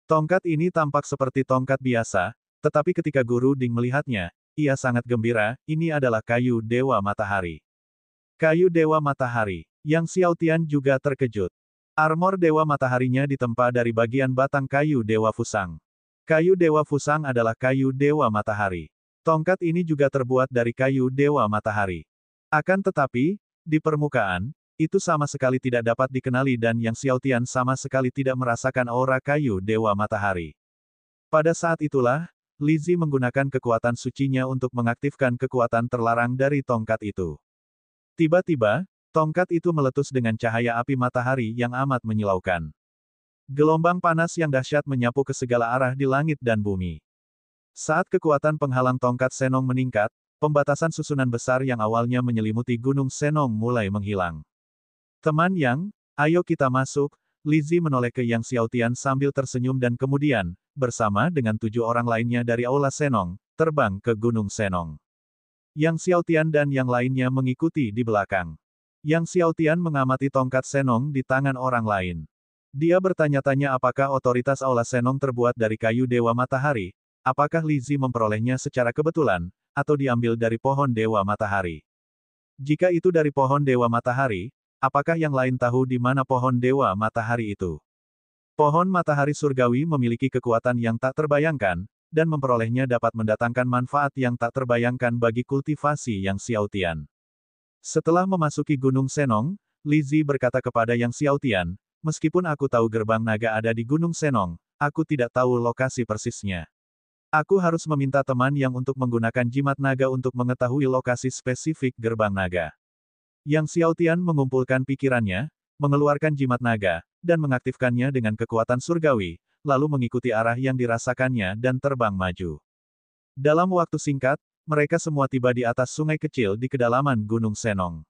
Tongkat ini tampak seperti tongkat biasa, tetapi ketika Guru Ding melihatnya, ia sangat gembira, ini adalah kayu Dewa Matahari. Kayu Dewa Matahari. Yang Xiaotian juga terkejut. Armor Dewa Mataharinya ditempa dari bagian batang kayu Dewa Fusang. Kayu Dewa Fusang adalah kayu Dewa Matahari. Tongkat ini juga terbuat dari kayu Dewa Matahari. Akan tetapi, di permukaan, itu sama sekali tidak dapat dikenali dan Yang Xiaotian sama sekali tidak merasakan aura kayu Dewa Matahari. Pada saat itulah, Li Zi menggunakan kekuatan sucinya untuk mengaktifkan kekuatan terlarang dari tongkat itu. Tiba-tiba, tongkat itu meletus dengan cahaya api matahari yang amat menyilaukan. Gelombang panas yang dahsyat menyapu ke segala arah di langit dan bumi. Saat kekuatan penghalang tongkat Senong meningkat, pembatasan susunan besar yang awalnya menyelimuti Gunung Senong mulai menghilang. Teman Yang, ayo kita masuk, Li Zi menoleh ke Yang Xiaotian sambil tersenyum dan kemudian, bersama dengan 7 orang lainnya dari Aula Senong, terbang ke Gunung Senong. Yang Xiaotian dan yang lainnya mengikuti di belakang. Yang Xiaotian mengamati tongkat Senong di tangan orang lain. Dia bertanya-tanya apakah otoritas Aula Senong terbuat dari kayu Dewa Matahari, apakah Li Zi memperolehnya secara kebetulan, atau diambil dari pohon Dewa Matahari. Jika itu dari pohon Dewa Matahari, apakah yang lain tahu di mana pohon Dewa Matahari itu? Pohon Matahari Surgawi memiliki kekuatan yang tak terbayangkan, dan memperolehnya dapat mendatangkan manfaat yang tak terbayangkan bagi kultivasi Yang Xiaotian. Setelah memasuki Gunung Senong, Li Zi berkata kepada Yang Xiaotian, meskipun aku tahu gerbang naga ada di Gunung Senong, aku tidak tahu lokasi persisnya. Aku harus meminta teman Yang untuk menggunakan jimat naga untuk mengetahui lokasi spesifik gerbang naga. Yang Xiaotian mengumpulkan pikirannya, mengeluarkan jimat naga, dan mengaktifkannya dengan kekuatan surgawi, lalu mengikuti arah yang dirasakannya dan terbang maju. Dalam waktu singkat, mereka semua tiba di atas sungai kecil di kedalaman Gunung Senong.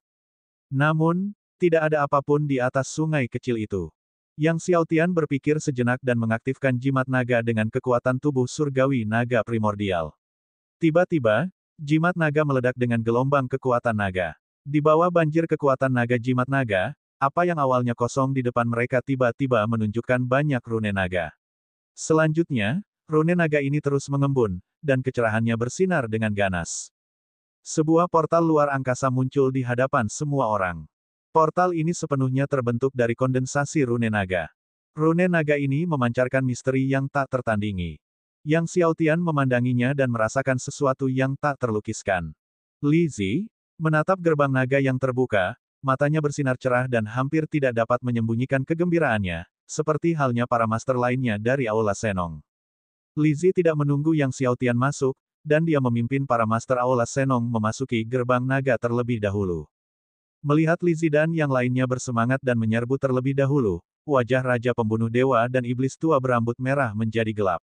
Namun, tidak ada apapun di atas sungai kecil itu. Yang Xiaotian berpikir sejenak dan mengaktifkan jimat naga dengan kekuatan tubuh surgawi naga primordial. Tiba-tiba, jimat naga meledak dengan gelombang kekuatan naga. Di bawah banjir kekuatan naga jimat naga, apa yang awalnya kosong di depan mereka tiba-tiba menunjukkan banyak rune naga. Selanjutnya, rune naga ini terus mengembun, dan kecerahannya bersinar dengan ganas. Sebuah portal luar angkasa muncul di hadapan semua orang. Portal ini sepenuhnya terbentuk dari kondensasi rune naga. Rune naga ini memancarkan misteri yang tak tertandingi. Yang Xiaotian memandanginya dan merasakan sesuatu yang tak terlukiskan. Li Zi menatap gerbang naga yang terbuka, matanya bersinar cerah dan hampir tidak dapat menyembunyikan kegembiraannya, seperti halnya para master lainnya dari Aula Senong. Li Zi tidak menunggu Yang Xiaotian masuk, dan dia memimpin para master Aula Senong memasuki gerbang naga terlebih dahulu. Melihat Li Zi dan yang lainnya bersemangat dan menyerbu terlebih dahulu, wajah Raja Pembunuh Dewa dan Iblis Tua berambut merah menjadi gelap.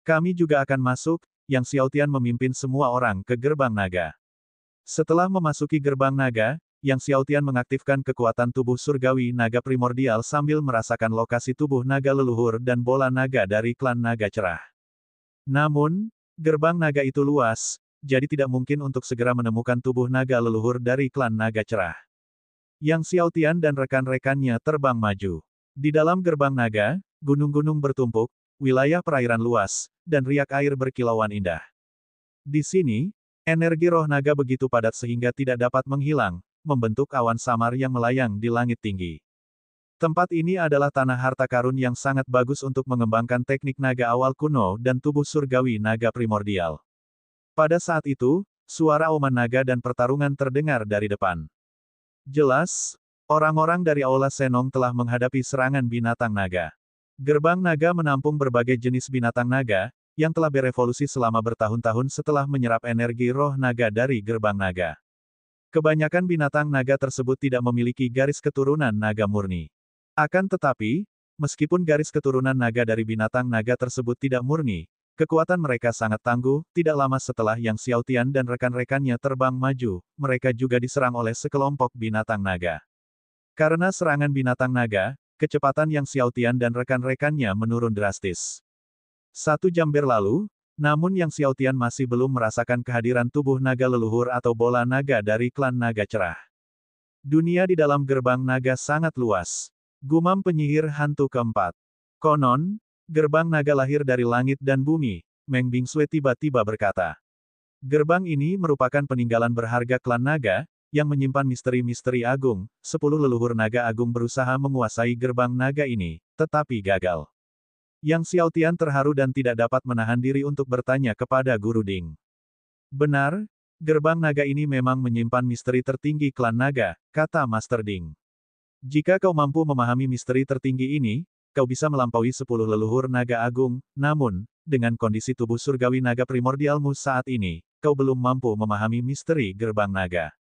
Kami juga akan masuk, Yang Xiaotian memimpin semua orang ke gerbang naga. Setelah memasuki gerbang naga, Yang Xiaotian mengaktifkan kekuatan tubuh surgawi naga primordial sambil merasakan lokasi tubuh naga leluhur dan bola naga dari klan naga cerah. Namun, gerbang naga itu luas, jadi tidak mungkin untuk segera menemukan tubuh naga leluhur dari klan naga cerah. Yang Xiaotian dan rekan-rekannya terbang maju. Di dalam gerbang naga, gunung-gunung bertumpuk, wilayah perairan luas, dan riak air berkilauan indah. Di sini, energi roh naga begitu padat sehingga tidak dapat menghilang, membentuk awan samar yang melayang di langit tinggi. Tempat ini adalah tanah harta karun yang sangat bagus untuk mengembangkan teknik naga awal kuno dan tubuh surgawi naga primordial. Pada saat itu, suara auman naga dan pertarungan terdengar dari depan. Jelas, orang-orang dari Aula Senong telah menghadapi serangan binatang naga. Gerbang naga menampung berbagai jenis binatang naga, yang telah berevolusi selama bertahun-tahun setelah menyerap energi roh naga dari gerbang naga. Kebanyakan binatang naga tersebut tidak memiliki garis keturunan naga murni. Akan tetapi, meskipun garis keturunan naga dari binatang naga tersebut tidak murni, Kekuatan mereka sangat tangguh, tidak lama setelah Yang Xiaotian dan rekan-rekannya terbang maju, mereka juga diserang oleh sekelompok binatang naga. Karena serangan binatang naga, kecepatan Yang Xiaotian dan rekan-rekannya menurun drastis. 1 jam berlalu, namun Yang Xiaotian masih belum merasakan kehadiran tubuh naga leluhur atau bola naga dari klan naga cerah. Dunia di dalam gerbang naga sangat luas. Gumam penyihir hantu keempat. Konon, gerbang naga lahir dari langit dan bumi, Meng Bingsue tiba-tiba berkata. Gerbang ini merupakan peninggalan berharga klan naga, yang menyimpan misteri-misteri agung. 10 leluhur naga agung berusaha menguasai gerbang naga ini, tetapi gagal. Yang Xiaotian terharu dan tidak dapat menahan diri untuk bertanya kepada Guru Ding. Benar, gerbang naga ini memang menyimpan misteri tertinggi klan naga, kata Master Ding. Jika kau mampu memahami misteri tertinggi ini, kau bisa melampaui 10 leluhur naga agung, namun, dengan kondisi tubuh surgawi naga primordialmu saat ini, kau belum mampu memahami misteri gerbang naga.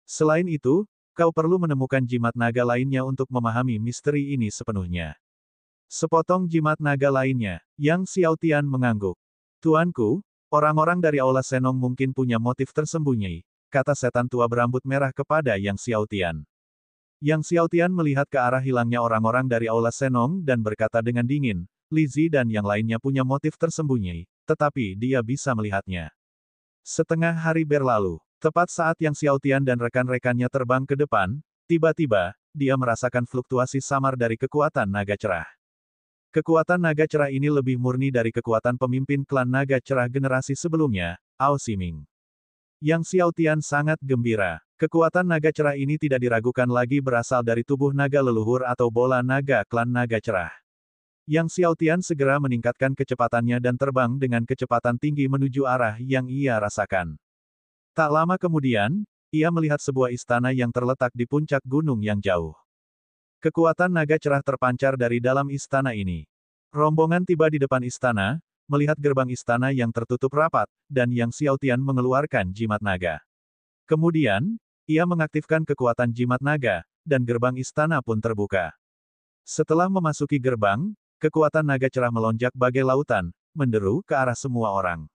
Selain itu, kau perlu menemukan jimat naga lainnya untuk memahami misteri ini sepenuhnya. Sepotong jimat naga lainnya, Yang Xiaotian mengangguk. Tuanku, orang-orang dari Aula Senong mungkin punya motif tersembunyi, kata setan tua berambut merah kepada Yang Xiaotian. Yang Xiaotian melihat ke arah hilangnya orang-orang dari Aula Senong dan berkata dengan dingin, Li Zi dan yang lainnya punya motif tersembunyi, tetapi dia bisa melihatnya. Setengah hari berlalu, tepat saat Yang Xiaotian dan rekan-rekannya terbang ke depan, tiba-tiba, dia merasakan fluktuasi samar dari kekuatan naga cerah. Kekuatan naga cerah ini lebih murni dari kekuatan pemimpin klan naga cerah generasi sebelumnya, Ao Siming. Yang Xiaotian sangat gembira. Kekuatan naga cerah ini tidak diragukan lagi berasal dari tubuh naga leluhur atau bola naga klan naga cerah. Yang Xiaotian segera meningkatkan kecepatannya dan terbang dengan kecepatan tinggi menuju arah yang ia rasakan. Tak lama kemudian, ia melihat sebuah istana yang terletak di puncak gunung yang jauh. Kekuatan naga cerah terpancar dari dalam istana ini. Rombongan tiba di depan istana, melihat gerbang istana yang tertutup rapat, dan Yang Xiaotian mengeluarkan jimat naga. Kemudian, ia mengaktifkan kekuatan jimat naga, dan gerbang istana pun terbuka. Setelah memasuki gerbang, kekuatan naga cerah melonjak bagai lautan, menderu ke arah semua orang.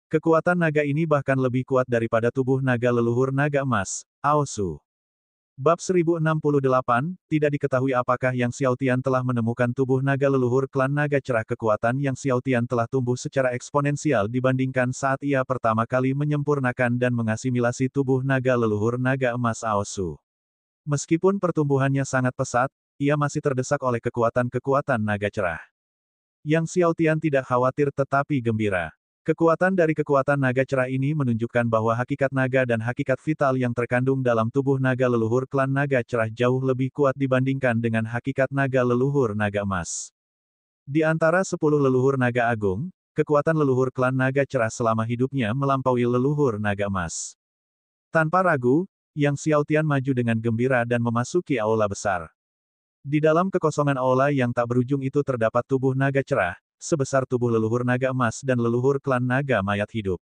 Kekuatan naga ini bahkan lebih kuat daripada tubuh naga leluhur naga emas, Ao Su. Bab 1068, tidak diketahui apakah Yang Xiaotian telah menemukan tubuh naga leluhur klan naga cerah. Kekuatan Yang Xiaotian telah tumbuh secara eksponensial dibandingkan saat ia pertama kali menyempurnakan dan mengasimilasi tubuh naga leluhur naga emas Ao Su. Meskipun pertumbuhannya sangat pesat, ia masih terdesak oleh kekuatan-kekuatan naga cerah. Yang Xiaotian tidak khawatir tetapi gembira. Kekuatan dari kekuatan naga cerah ini menunjukkan bahwa hakikat naga dan hakikat vital yang terkandung dalam tubuh naga leluhur klan naga cerah jauh lebih kuat dibandingkan dengan hakikat naga leluhur naga emas. Di antara 10 leluhur naga agung, kekuatan leluhur klan naga cerah selama hidupnya melampaui leluhur naga emas. Tanpa ragu, Yang Xiaotian maju dengan gembira dan memasuki aula besar. Di dalam kekosongan aula yang tak berujung itu terdapat tubuh naga cerah, sebesar tubuh leluhur naga emas dan leluhur klan naga mayat hidup.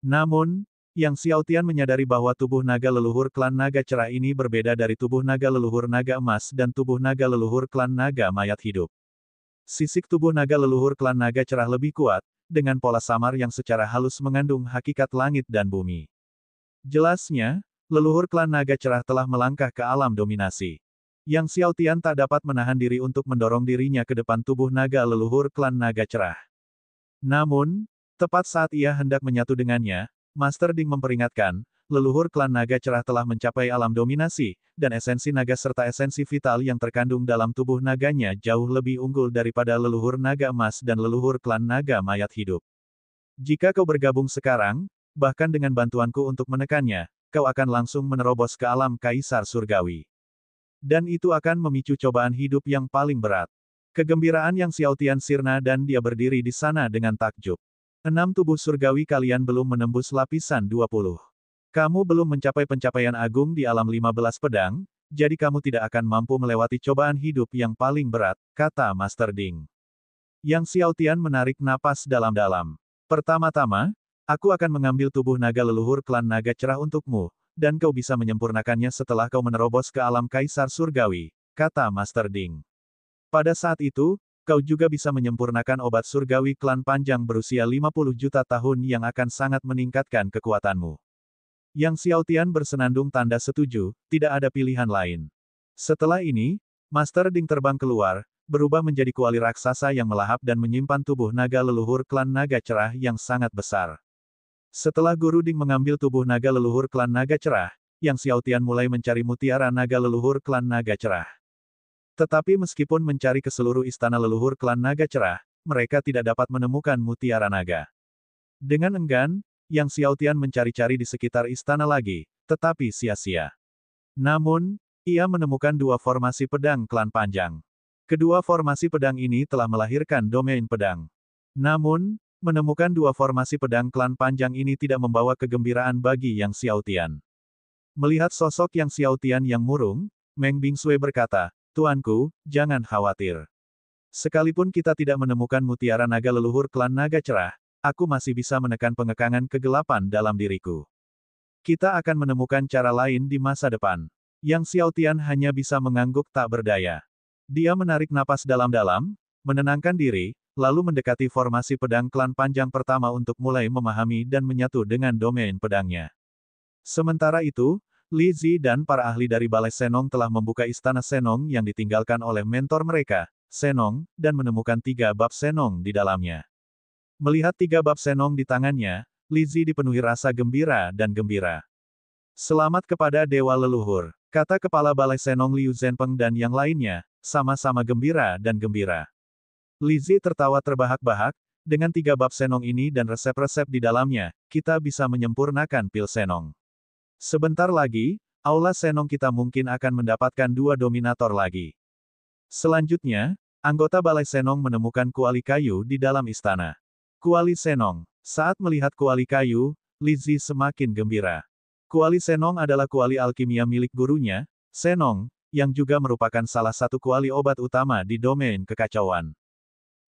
Namun, Yang Xiaotian menyadari bahwa tubuh naga leluhur klan naga cerah ini berbeda dari tubuh naga leluhur naga emas dan tubuh naga leluhur klan naga mayat hidup. Sisik tubuh naga leluhur klan naga cerah lebih kuat, dengan pola samar yang secara halus mengandung hakikat langit dan bumi. Jelasnya, leluhur klan naga cerah telah melangkah ke alam dominasi. Yang Xiaotian tak dapat menahan diri untuk mendorong dirinya ke depan tubuh naga leluhur klan naga cerah. Namun, tepat saat ia hendak menyatu dengannya, Master Ding memperingatkan, leluhur klan naga cerah telah mencapai alam dominasi, dan esensi naga serta esensi vital yang terkandung dalam tubuh naganya jauh lebih unggul daripada leluhur naga emas dan leluhur klan naga mayat hidup. Jika kau bergabung sekarang, bahkan dengan bantuanku untuk menekannya, kau akan langsung menerobos ke alam kaisar surgawi. Dan itu akan memicu cobaan hidup yang paling berat. Kegembiraan Yang Xiaotian sirna dan dia berdiri di sana dengan takjub. 6 tubuh surgawi kalian belum menembus lapisan 20. Kamu belum mencapai pencapaian agung di alam 15 pedang, jadi kamu tidak akan mampu melewati cobaan hidup yang paling berat, kata Master Ding. Yang Xiaotian menarik napas dalam-dalam. Pertama-tama, aku akan mengambil tubuh naga leluhur klan naga cerah untukmu, dan kau bisa menyempurnakannya setelah kau menerobos ke alam kaisar surgawi, kata Master Ding. Pada saat itu, kau juga bisa menyempurnakan obat surgawi klan panjang berusia 50 juta tahun yang akan sangat meningkatkan kekuatanmu. Yang Xiaotian bersenandung tanda setuju, tidak ada pilihan lain. Setelah ini, Master Ding terbang keluar, berubah menjadi kuali raksasa yang melahap dan menyimpan tubuh naga leluhur klan naga cerah yang sangat besar. Setelah Guru Ding mengambil tubuh naga leluhur klan naga cerah, Yang Xiaotian mulai mencari mutiara naga leluhur klan naga cerah. Tetapi meskipun mencari ke seluruh istana leluhur klan naga cerah, mereka tidak dapat menemukan mutiara naga. Dengan enggan, Yang Xiaotian mencari-cari di sekitar istana lagi, tetapi sia-sia. Namun, ia menemukan dua formasi pedang klan panjang. Kedua formasi pedang ini telah melahirkan domain pedang. Namun, menemukan dua formasi pedang klan panjang ini tidak membawa kegembiraan bagi Yang Xiaotian. Melihat sosok Yang Xiaotian yang murung, Meng Bingsui berkata, "Tuanku, jangan khawatir. Sekalipun kita tidak menemukan mutiara naga leluhur klan naga cerah, aku masih bisa menekan pengekangan kegelapan dalam diriku. Kita akan menemukan cara lain di masa depan." Yang Xiaotian hanya bisa mengangguk tak berdaya. Dia menarik napas dalam-dalam, menenangkan diri, lalu mendekati formasi pedang klan panjang pertama untuk mulai memahami dan menyatu dengan domain pedangnya. Sementara itu, Li Zi dan para ahli dari Balai Senong telah membuka istana Senong yang ditinggalkan oleh mentor mereka, Senong, dan menemukan 3 bab Senong di dalamnya. Melihat 3 bab Senong di tangannya, Li Zi dipenuhi rasa gembira dan gembira. "Selamat kepada Dewa Leluhur," kata Kepala Balai Senong Liu Zhenpeng dan yang lainnya, sama-sama gembira dan gembira. Li Zi tertawa terbahak-bahak, dengan 3 bab Senong ini dan resep-resep di dalamnya, kita bisa menyempurnakan pil Senong. Sebentar lagi, aula Senong kita mungkin akan mendapatkan 2 dominator lagi. Selanjutnya, anggota Balai Senong menemukan kuali kayu di dalam istana. Kuali Senong. Saat melihat kuali kayu, Li Zi semakin gembira. Kuali Senong adalah kuali alkimia milik gurunya, Senong, yang juga merupakan salah satu kuali obat utama di domain kekacauan.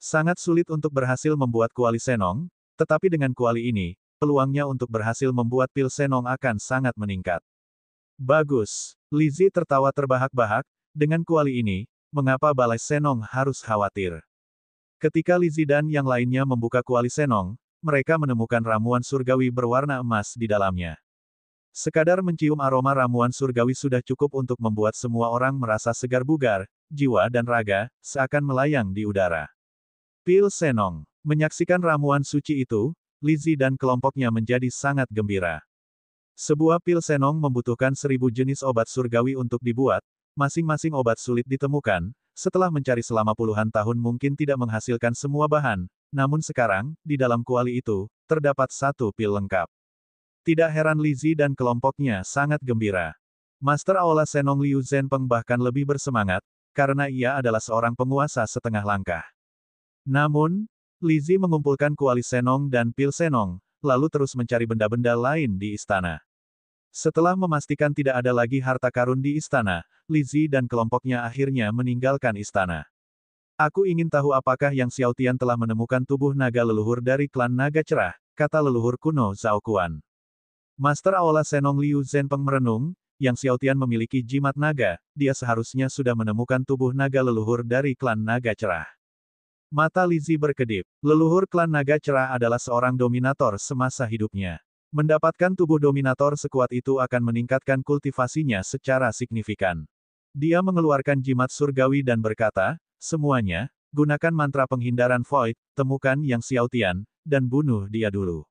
Sangat sulit untuk berhasil membuat kuali Senong, tetapi dengan kuali ini, peluangnya untuk berhasil membuat pil Senong akan sangat meningkat. Bagus. Li Zi tertawa terbahak-bahak, dengan kuali ini, mengapa Balai Senong harus khawatir? Ketika Li Zi dan yang lainnya membuka kuali Senong, mereka menemukan ramuan surgawi berwarna emas di dalamnya. Sekadar mencium aroma ramuan surgawi sudah cukup untuk membuat semua orang merasa segar bugar, jiwa dan raga, seakan melayang di udara. Pil Senong. Menyaksikan ramuan suci itu, Li Zi dan kelompoknya menjadi sangat gembira. Sebuah pil Senong membutuhkan 1000 jenis obat surgawi untuk dibuat, masing-masing obat sulit ditemukan, setelah mencari selama puluhan tahun mungkin tidak menghasilkan semua bahan, namun sekarang, di dalam kuali itu, terdapat 1 pil lengkap. Tidak heran Li Zi dan kelompoknya sangat gembira. Master Aula Senong Liu Zhenpeng bahkan lebih bersemangat, karena ia adalah seorang penguasa setengah langkah. Namun, Li Zi mengumpulkan kuali Senong dan pil Senong, lalu terus mencari benda-benda lain di istana. Setelah memastikan tidak ada lagi harta karun di istana, Li Zi dan kelompoknya akhirnya meninggalkan istana. "Aku ingin tahu apakah Yang Xiaotian telah menemukan tubuh naga leluhur dari klan naga cerah," kata leluhur kuno Zhao Kuan. Master Aula Senong Liu Zhenpeng merenung, Yang Xiaotian memiliki jimat naga, dia seharusnya sudah menemukan tubuh naga leluhur dari klan naga cerah. Mata Li Zi berkedip. Leluhur klan naga cerah adalah seorang dominator semasa hidupnya. Mendapatkan tubuh dominator sekuat itu akan meningkatkan kultivasinya secara signifikan. Dia mengeluarkan jimat surgawi dan berkata, "Semuanya, gunakan mantra penghindaran Void, temukan Yang Xiaotian, dan bunuh dia dulu."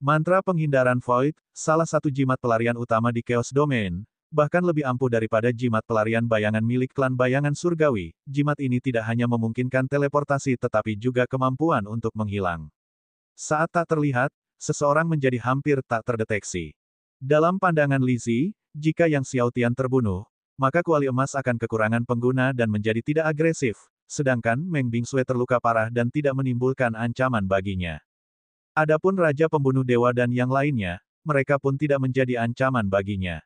Mantra penghindaran Void, salah satu jimat pelarian utama di Chaos Domain, bahkan lebih ampuh daripada jimat pelarian bayangan milik klan bayangan surgawi. Jimat ini tidak hanya memungkinkan teleportasi tetapi juga kemampuan untuk menghilang. Saat tak terlihat, seseorang menjadi hampir tak terdeteksi. Dalam pandangan Li Zi, jika Yang Xiaotian terbunuh, maka kuali emas akan kekurangan pengguna dan menjadi tidak agresif, sedangkan Meng Bingsui terluka parah dan tidak menimbulkan ancaman baginya. Adapun Raja Pembunuh Dewa dan yang lainnya, mereka pun tidak menjadi ancaman baginya.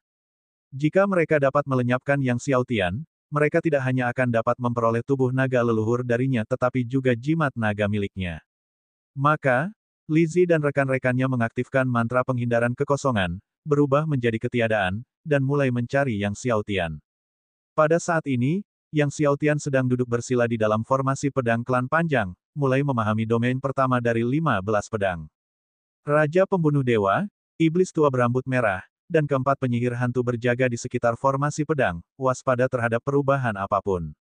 Jika mereka dapat melenyapkan Yang Xiaotian, mereka tidak hanya akan dapat memperoleh tubuh naga leluhur darinya tetapi juga jimat naga miliknya. Maka, Li Zi dan rekan-rekannya mengaktifkan mantra penghindaran kekosongan, berubah menjadi ketiadaan, dan mulai mencari Yang Xiaotian. Pada saat ini, Yang Xiaotian sedang duduk bersila di dalam formasi pedang klan panjang, mulai memahami domain pertama dari 15 pedang. Raja Pembunuh Dewa, Iblis Tua Berambut Merah, dan keempat penyihir hantu berjaga di sekitar formasi pedang, waspada terhadap perubahan apapun.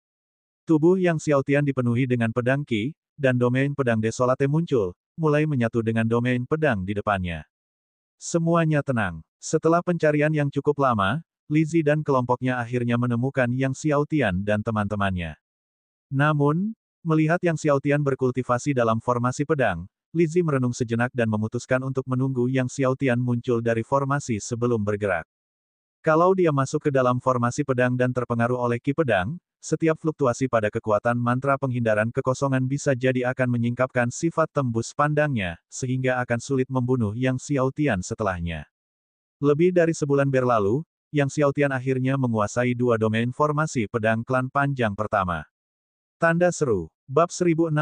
Tubuh Yang Xiaotian dipenuhi dengan pedang Qi, dan domain pedang Desolate muncul, mulai menyatu dengan domain pedang di depannya. Semuanya tenang. Setelah pencarian yang cukup lama, Li Zi dan kelompoknya akhirnya menemukan Yang Xiaotian dan teman-temannya. Namun, melihat Yang Xiaotian berkultivasi dalam formasi pedang, Li Zi merenung sejenak dan memutuskan untuk menunggu Yang Xiaotian muncul dari formasi sebelum bergerak. Kalau dia masuk ke dalam formasi pedang dan terpengaruh oleh Qi pedang, setiap fluktuasi pada kekuatan mantra penghindaran kekosongan bisa jadi akan menyingkapkan sifat tembus pandangnya, sehingga akan sulit membunuh Yang Xiaotian setelahnya. Lebih dari sebulan berlalu, Yang Xiaotian akhirnya menguasai dua domain formasi pedang klan panjang pertama. Tanda seru. Bab 1069,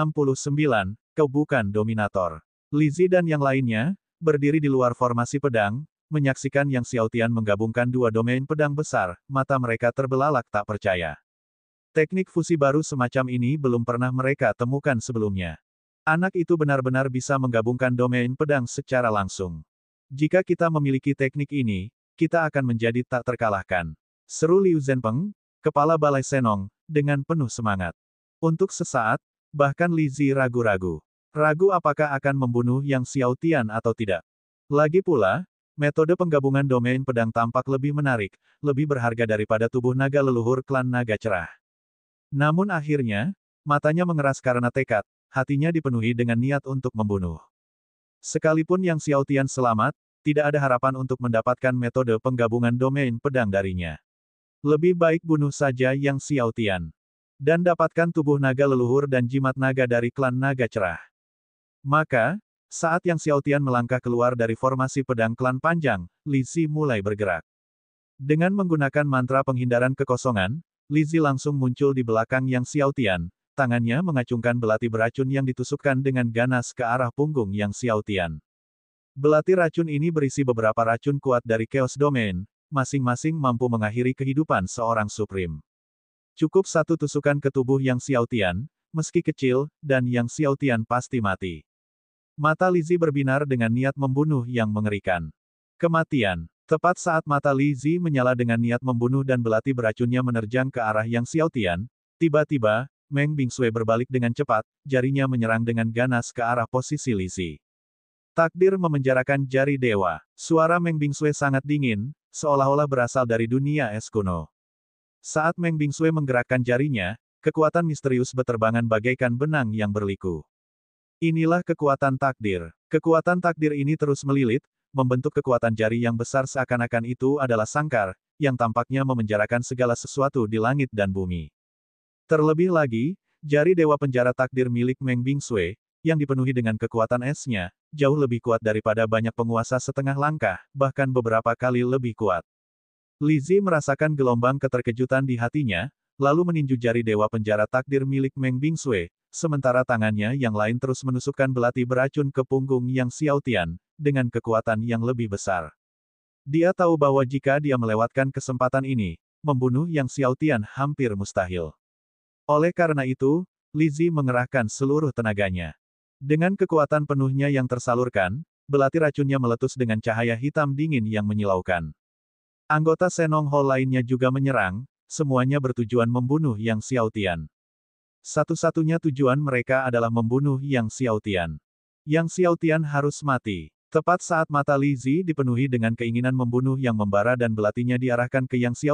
Kau bukan dominator. Li Zi dan yang lainnya, berdiri di luar formasi pedang, menyaksikan Yang Xiaotian menggabungkan dua domain pedang besar, mata mereka terbelalak tak percaya. Teknik fusi baru semacam ini belum pernah mereka temukan sebelumnya. Anak itu benar-benar bisa menggabungkan domain pedang secara langsung. Jika kita memiliki teknik ini, kita akan menjadi tak terkalahkan. Seru Liu Zhenpeng, kepala Balai Senong, dengan penuh semangat. Untuk sesaat, bahkan Li Zi ragu-ragu. Ragu apakah akan membunuh Yang Xiaotian atau tidak. Lagi pula, metode penggabungan domain pedang tampak lebih menarik, lebih berharga daripada tubuh naga leluhur klan naga cerah. Namun akhirnya, matanya mengeras karena tekad, hatinya dipenuhi dengan niat untuk membunuh. Sekalipun Yang Xiaotian selamat, tidak ada harapan untuk mendapatkan metode penggabungan domain pedang darinya. Lebih baik bunuh saja Yang Xiaotian. Dan dapatkan tubuh naga leluhur dan jimat naga dari klan naga cerah. Maka, saat Yang Xiaotian melangkah keluar dari formasi pedang klan panjang, Li Zi mulai bergerak. Dengan menggunakan mantra penghindaran kekosongan, Li Zi langsung muncul di belakang Yang Xiaotian, tangannya mengacungkan belati beracun yang ditusukkan dengan ganas ke arah punggung Yang Xiaotian. Belati racun ini berisi beberapa racun kuat dari Chaos Domain, masing-masing mampu mengakhiri kehidupan seorang Supreme. Cukup satu tusukan ke tubuh Yang Xiaotian, meski kecil, dan Yang Xiaotian pasti mati. Mata Li Zi berbinar dengan niat membunuh yang mengerikan. Kematian. Tepat saat mata Li Zi menyala dengan niat membunuh dan belati beracunnya menerjang ke arah Yang Xiaotian, tiba-tiba, Meng Bingsui berbalik dengan cepat, jarinya menyerang dengan ganas ke arah posisi Li Zi. Takdir memenjarakan jari dewa. Suara Meng Bingsui sangat dingin, seolah-olah berasal dari dunia es kuno. Saat Meng Bingsui menggerakkan jarinya, kekuatan misterius beterbangan bagaikan benang yang berliku. Inilah kekuatan takdir. Kekuatan takdir ini terus melilit, membentuk kekuatan jari yang besar seakan-akan itu adalah sangkar, yang tampaknya memenjarakan segala sesuatu di langit dan bumi. Terlebih lagi, jari dewa penjara takdir milik Meng Bingsui, yang dipenuhi dengan kekuatan esnya, jauh lebih kuat daripada banyak penguasa setengah langkah, bahkan beberapa kali lebih kuat. Li Zi merasakan gelombang keterkejutan di hatinya, lalu meninju jari dewa penjara takdir milik Meng Bingsui, sementara tangannya yang lain terus menusukkan belati beracun ke punggung Yang Xiaotian, dengan kekuatan yang lebih besar. Dia tahu bahwa jika dia melewatkan kesempatan ini, membunuh Yang Xiaotian hampir mustahil. Oleh karena itu, Li Zi mengerahkan seluruh tenaganya. Dengan kekuatan penuhnya yang tersalurkan, belati racunnya meletus dengan cahaya hitam dingin yang menyilaukan. Anggota Senong Hall lainnya juga menyerang, semuanya bertujuan membunuh Yang Xiaotian. Satu-satunya tujuan mereka adalah membunuh Yang Xiaotian. Yang Xiaotian harus mati. Tepat saat mata Li Zi dipenuhi dengan keinginan membunuh yang membara dan belatinya diarahkan ke Yang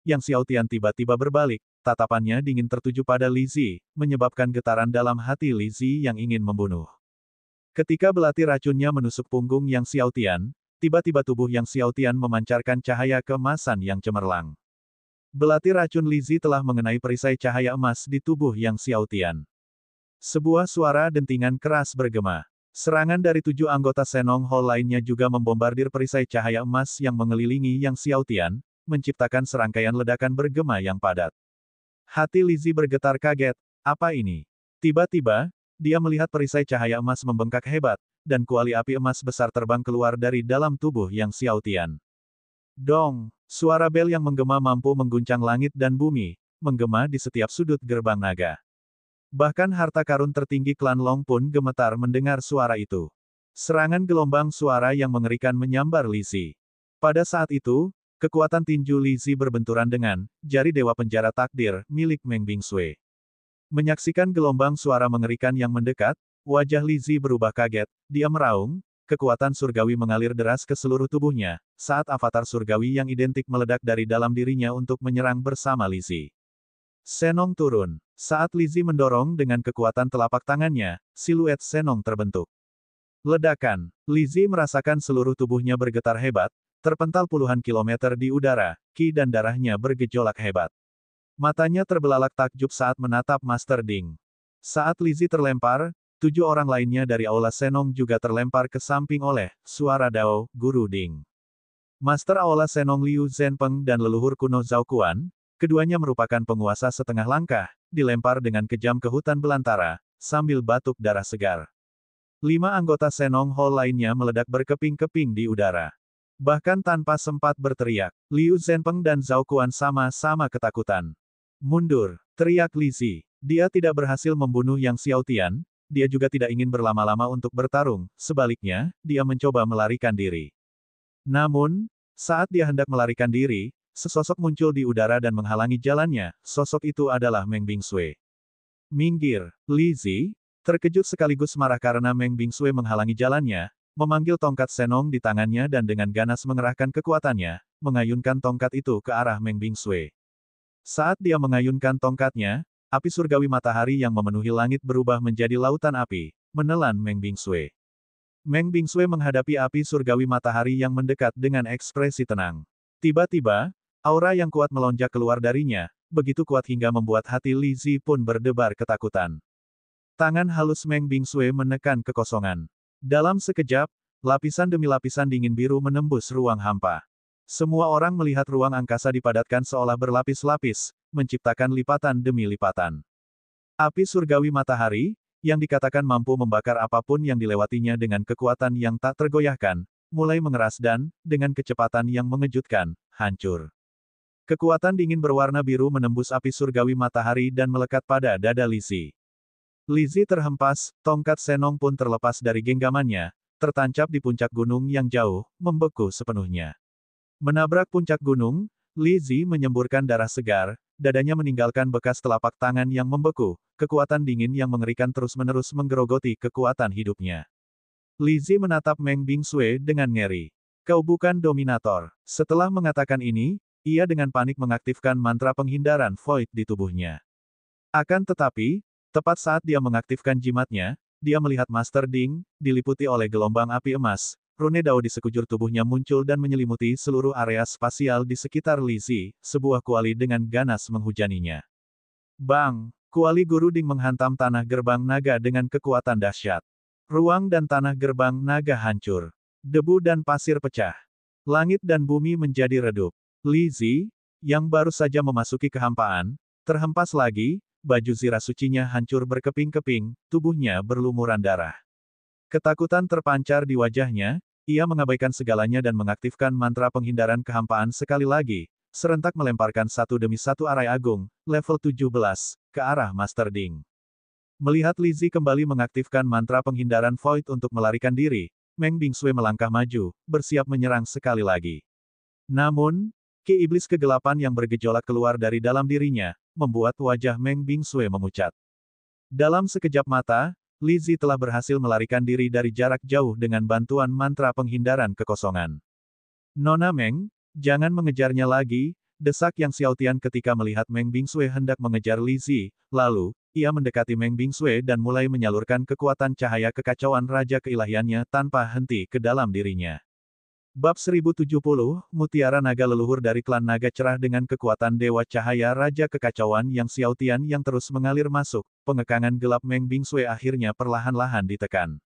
Xiaotian tiba-tiba berbalik, tatapannya dingin tertuju pada Li Zi, menyebabkan getaran dalam hati Li Zi yang ingin membunuh. Ketika belati racunnya menusuk punggung Yang Xiaotian, tiba-tiba tubuh Yang Xiaotian memancarkan cahaya keemasan yang cemerlang. Belati racun Li Zi telah mengenai perisai cahaya emas di tubuh Yang Xiaotian. Sebuah suara dentingan keras bergema. Serangan dari 7 anggota Senong Hall lainnya juga membombardir perisai cahaya emas yang mengelilingi Yang Xiaotian, menciptakan serangkaian ledakan bergema yang padat. Hati Li Zi bergetar kaget. Apa ini? Tiba-tiba, dia melihat perisai cahaya emas membengkak hebat, dan kuali api emas besar terbang keluar dari dalam tubuh Yang Xiaotian. Dong! Suara bel yang menggema mampu mengguncang langit dan bumi, menggema di setiap sudut gerbang naga. Bahkan harta karun tertinggi klan Long pun gemetar mendengar suara itu. Serangan gelombang suara yang mengerikan menyambar Li Zi. Pada saat itu, kekuatan tinju Li Zi berbenturan dengan jari dewa penjara takdir milik Meng Bingsui. Menyaksikan gelombang suara mengerikan yang mendekat, wajah Li Zi berubah kaget, dia meraung, kekuatan surgawi mengalir deras ke seluruh tubuhnya, saat avatar surgawi yang identik meledak dari dalam dirinya untuk menyerang bersama Li Zi. Senong turun. Saat Li Zi mendorong dengan kekuatan telapak tangannya, siluet Senong terbentuk. Ledakan. Li Zi merasakan seluruh tubuhnya bergetar hebat, terpental puluhan kilometer di udara, ki dan darahnya bergejolak hebat. Matanya terbelalak takjub saat menatap Master Ding. Saat Li Zi terlempar, 7 orang lainnya dari Aula Senong juga terlempar ke samping oleh suara Dao, Guru Ding. Master Aula Senong Liu Zhenpeng dan leluhur kuno Zhao Kuan, keduanya merupakan penguasa setengah langkah, dilempar dengan kejam ke hutan belantara, sambil batuk darah segar. 5 anggota Senong Hall lainnya meledak berkeping-keping di udara. Bahkan tanpa sempat berteriak, Liu Zhenpeng dan Zhao Kuan sama-sama ketakutan. Mundur, teriak Li Zi. Dia tidak berhasil membunuh Yang Xiaotian, dia juga tidak ingin berlama-lama untuk bertarung, sebaliknya, dia mencoba melarikan diri. Namun, saat dia hendak melarikan diri, sesosok muncul di udara dan menghalangi jalannya, sosok itu adalah Meng Bingsui. Minggir, Li Zi, terkejut sekaligus marah karena Meng Bingsui menghalangi jalannya, memanggil tongkat Senong di tangannya dan dengan ganas mengerahkan kekuatannya, mengayunkan tongkat itu ke arah Meng Bingsui. Saat dia mengayunkan tongkatnya, api surgawi matahari yang memenuhi langit berubah menjadi lautan api, menelan Meng Bingsui. Meng Bingsui menghadapi api surgawi matahari yang mendekat dengan ekspresi tenang. Tiba-tiba, aura yang kuat melonjak keluar darinya, begitu kuat hingga membuat hati Li Zi pun berdebar ketakutan. Tangan halus Meng Bingsui menekan kekosongan. Dalam sekejap, lapisan demi lapisan dingin biru menembus ruang hampa. Semua orang melihat ruang angkasa dipadatkan seolah berlapis-lapis, menciptakan lipatan demi lipatan. Api surgawi matahari, yang dikatakan mampu membakar apapun yang dilewatinya dengan kekuatan yang tak tergoyahkan, mulai mengeras dan, dengan kecepatan yang mengejutkan, hancur. Kekuatan dingin berwarna biru menembus api surgawi matahari dan melekat pada dada Li Zi. Li Zi terhempas, tongkat Senong pun terlepas dari genggamannya, tertancap di puncak gunung yang jauh, membeku sepenuhnya. Menabrak puncak gunung, Li Zi menyemburkan darah segar, dadanya meninggalkan bekas telapak tangan yang membeku, kekuatan dingin yang mengerikan terus-menerus menggerogoti kekuatan hidupnya. Li Zi menatap Meng Bingsui dengan ngeri. Kau bukan dominator. Setelah mengatakan ini, ia dengan panik mengaktifkan mantra penghindaran void di tubuhnya. Akan tetapi, tepat saat dia mengaktifkan jimatnya, dia melihat Master Ding, diliputi oleh gelombang api emas. Rune Dao di sekujur tubuhnya muncul dan menyelimuti seluruh area spasial di sekitar Li Zi, sebuah kuali dengan ganas menghujaninya. Bang! Kuali Guru Ding menghantam tanah gerbang naga dengan kekuatan dahsyat. Ruang dan tanah gerbang naga hancur. Debu dan pasir pecah. Langit dan bumi menjadi redup. Li Zi, yang baru saja memasuki kehampaan, terhempas lagi, baju zirah sucinya hancur berkeping-keping, tubuhnya berlumuran darah. Ketakutan terpancar di wajahnya, ia mengabaikan segalanya dan mengaktifkan mantra penghindaran kehampaan sekali lagi, serentak melemparkan satu demi satu arai agung, level 17, ke arah Master Ding. Melihat Li Zi kembali mengaktifkan mantra penghindaran void untuk melarikan diri, Meng Bingsui melangkah maju, bersiap menyerang sekali lagi. Namun, ki iblis kegelapan yang bergejolak keluar dari dalam dirinya, membuat wajah Meng Bingsui memucat. Dalam sekejap mata, Li Zi telah berhasil melarikan diri dari jarak jauh dengan bantuan mantra penghindaran kekosongan. Nona Meng, jangan mengejarnya lagi, desak Yang Xiaotian ketika melihat Meng Bingsui hendak mengejar Li Zi, lalu, ia mendekati Meng Bingsui dan mulai menyalurkan kekuatan cahaya kekacauan Raja Keilahiannya tanpa henti ke dalam dirinya. Bab 1070, Mutiara Naga leluhur dari klan Naga Cerah dengan kekuatan Dewa Cahaya Raja Kekacauan Yang Xiaotian yang terus mengalir masuk, pengekangan gelap Meng Bingsui akhirnya perlahan-lahan ditekan.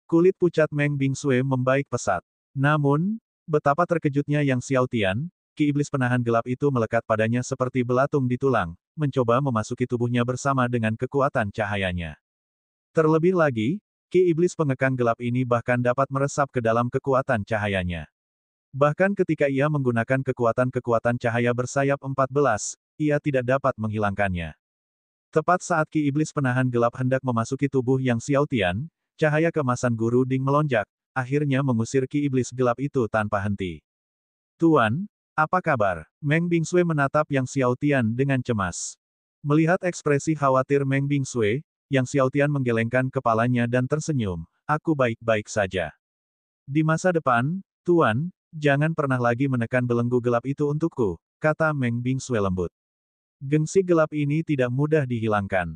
Kulit pucat Meng Bingsui membaik pesat. Namun, betapa terkejutnya Yang Xiaotian, ki iblis penahan gelap itu melekat padanya seperti belatung di tulang, mencoba memasuki tubuhnya bersama dengan kekuatan cahayanya. Terlebih lagi, ki iblis pengekang gelap ini bahkan dapat meresap ke dalam kekuatan cahayanya. Bahkan ketika ia menggunakan kekuatan-kekuatan cahaya bersayap 14, ia tidak dapat menghilangkannya. Tepat saat Ki Iblis penahan gelap hendak memasuki tubuh Yang Xiaotian, cahaya keemasan Guru Ding melonjak, akhirnya mengusir Ki Iblis gelap itu tanpa henti. Tuan, apa kabar? Meng Bingsui menatap Yang Xiaotian dengan cemas. Melihat ekspresi khawatir Meng Bingsui, Yang Xiaotian menggelengkan kepalanya dan tersenyum, aku baik-baik saja. Di masa depan, Tuan, jangan pernah lagi menekan belenggu gelap itu untukku, kata Meng Bingsui lembut. Gengsi gelap ini tidak mudah dihilangkan.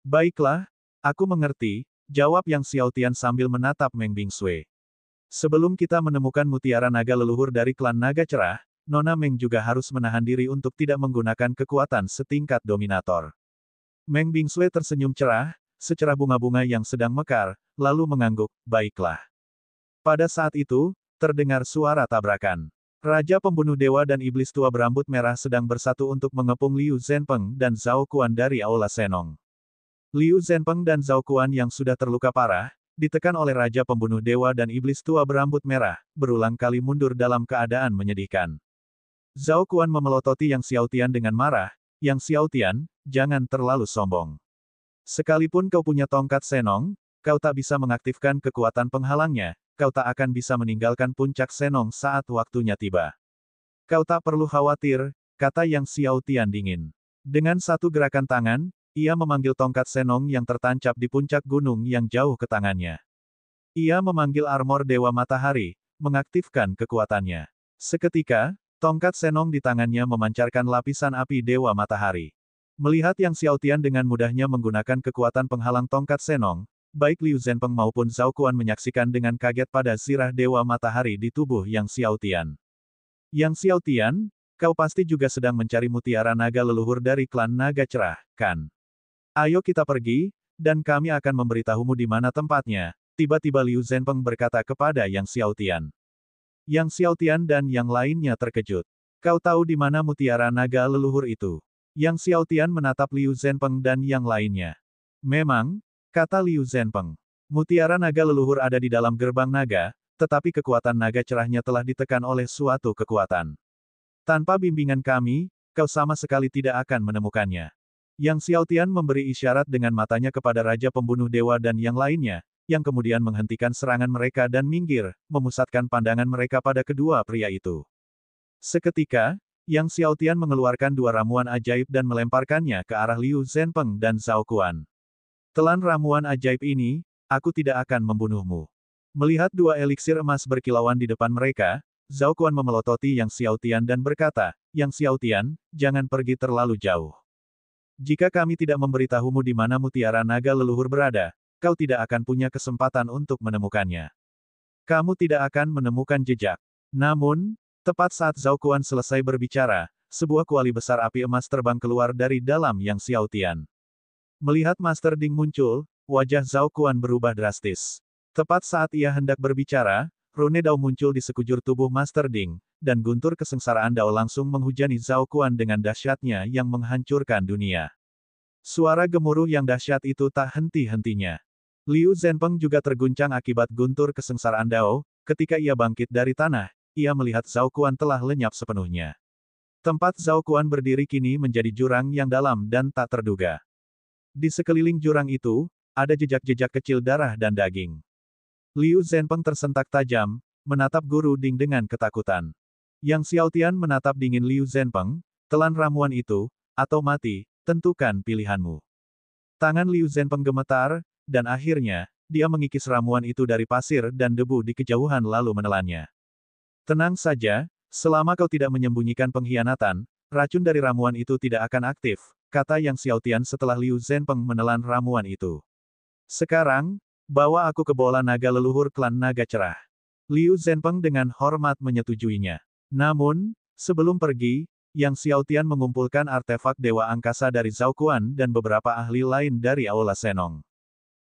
Baiklah, aku mengerti, jawab Yang Xiaotian sambil menatap Meng Bingsui. Sebelum kita menemukan mutiara naga leluhur dari klan naga cerah, Nona Meng juga harus menahan diri untuk tidak menggunakan kekuatan setingkat dominator. Meng Bingsui tersenyum cerah, secerah bunga-bunga yang sedang mekar, lalu mengangguk, baiklah. Pada saat itu, terdengar suara tabrakan. Raja pembunuh dewa dan iblis tua berambut merah sedang bersatu untuk mengepung Liu Zhenpeng dan Zhao Kuan dari Aula Senong. Liu Zhenpeng dan Zhao Kuan yang sudah terluka parah, ditekan oleh Raja pembunuh dewa dan iblis tua berambut merah, berulang kali mundur dalam keadaan menyedihkan. Zhao Kuan memelototi Yang Xiaotian dengan marah, Yang Xiaotian, jangan terlalu sombong. Sekalipun kau punya tongkat Senong, kau tak bisa mengaktifkan kekuatan penghalangnya, kau tak akan bisa meninggalkan puncak Senong saat waktunya tiba. Kau tak perlu khawatir, kata Yang Xiaotian dingin. Dengan satu gerakan tangan, ia memanggil tongkat Senong yang tertancap di puncak gunung yang jauh ke tangannya. Ia memanggil armor Dewa Matahari, mengaktifkan kekuatannya. Seketika, tongkat Senong di tangannya memancarkan lapisan api Dewa Matahari. Melihat Yang Xiaotian dengan mudahnya menggunakan kekuatan penghalang tongkat Senong, baik Liu Zhenpeng maupun Zhao Kuan menyaksikan dengan kaget pada zirah Dewa Matahari di tubuh Yang Xiaotian. Yang Xiaotian, kau pasti juga sedang mencari mutiara naga leluhur dari klan naga cerah, kan? Ayo kita pergi, dan kami akan memberitahumu di mana tempatnya, tiba-tiba Liu Zhenpeng berkata kepada Yang Xiaotian. Yang Xiaotian dan yang lainnya terkejut. Kau tahu di mana mutiara naga leluhur itu? Yang Xiaotian menatap Liu Zhenpeng dan yang lainnya. Memang, kata Liu Zhenpeng. Mutiara naga leluhur ada di dalam gerbang naga, tetapi kekuatan naga cerahnya telah ditekan oleh suatu kekuatan. Tanpa bimbingan kami, kau sama sekali tidak akan menemukannya. Yang Xiaotian memberi isyarat dengan matanya kepada Raja Pembunuh Dewa dan yang lainnya, yang kemudian menghentikan serangan mereka dan minggir, memusatkan pandangan mereka pada kedua pria itu. Seketika, Yang Xiaotian mengeluarkan dua ramuan ajaib dan melemparkannya ke arah Liu Zhenpeng dan Zhao Kuan. Telan ramuan ajaib ini, aku tidak akan membunuhmu. Melihat dua eliksir emas berkilauan di depan mereka, Zhao Kuan memelototi Yang Xiaotian dan berkata, Yang Xiaotian, jangan pergi terlalu jauh. Jika kami tidak memberitahumu di mana mutiara naga leluhur berada, kau tidak akan punya kesempatan untuk menemukannya. Kamu tidak akan menemukan jejak. Namun, tepat saat Zhao Kuan selesai berbicara, sebuah kuali besar api emas terbang keluar dari dalam Yang Xiaotian. Melihat Master Ding muncul, wajah Zhao Kuan berubah drastis. Tepat saat ia hendak berbicara, rune Dao muncul di sekujur tubuh Master Ding, dan guntur kesengsaraan Dao langsung menghujani Zhao Kuan dengan dahsyatnya yang menghancurkan dunia. Suara gemuruh yang dahsyat itu tak henti-hentinya. Liu Zhenpeng juga terguncang akibat guntur kesengsaraan Dao, ketika ia bangkit dari tanah, ia melihat Zhao Kuan telah lenyap sepenuhnya. Tempat Zhao Kuan berdiri kini menjadi jurang yang dalam dan tak terduga. Di sekeliling jurang itu, ada jejak-jejak kecil darah dan daging. Liu Zhenpeng tersentak tajam, menatap Guru Ding dengan ketakutan. Yang Xiaotian menatap dingin Liu Zhenpeng, telan ramuan itu, atau mati, tentukan pilihanmu. Tangan Liu Zhenpeng gemetar, dan akhirnya, dia mengikis ramuan itu dari pasir dan debu di kejauhan lalu menelannya. Tenang saja, selama kau tidak menyembunyikan pengkhianatan, racun dari ramuan itu tidak akan aktif, kata Yang Xiaotian setelah Liu Zhenpeng menelan ramuan itu. Sekarang, bawa aku ke bola naga leluhur klan naga cerah. Liu Zhenpeng dengan hormat menyetujuinya. Namun, sebelum pergi, Yang Xiaotian mengumpulkan artefak Dewa Angkasa dari Zhao Kuan dan beberapa ahli lain dari Aula Senong.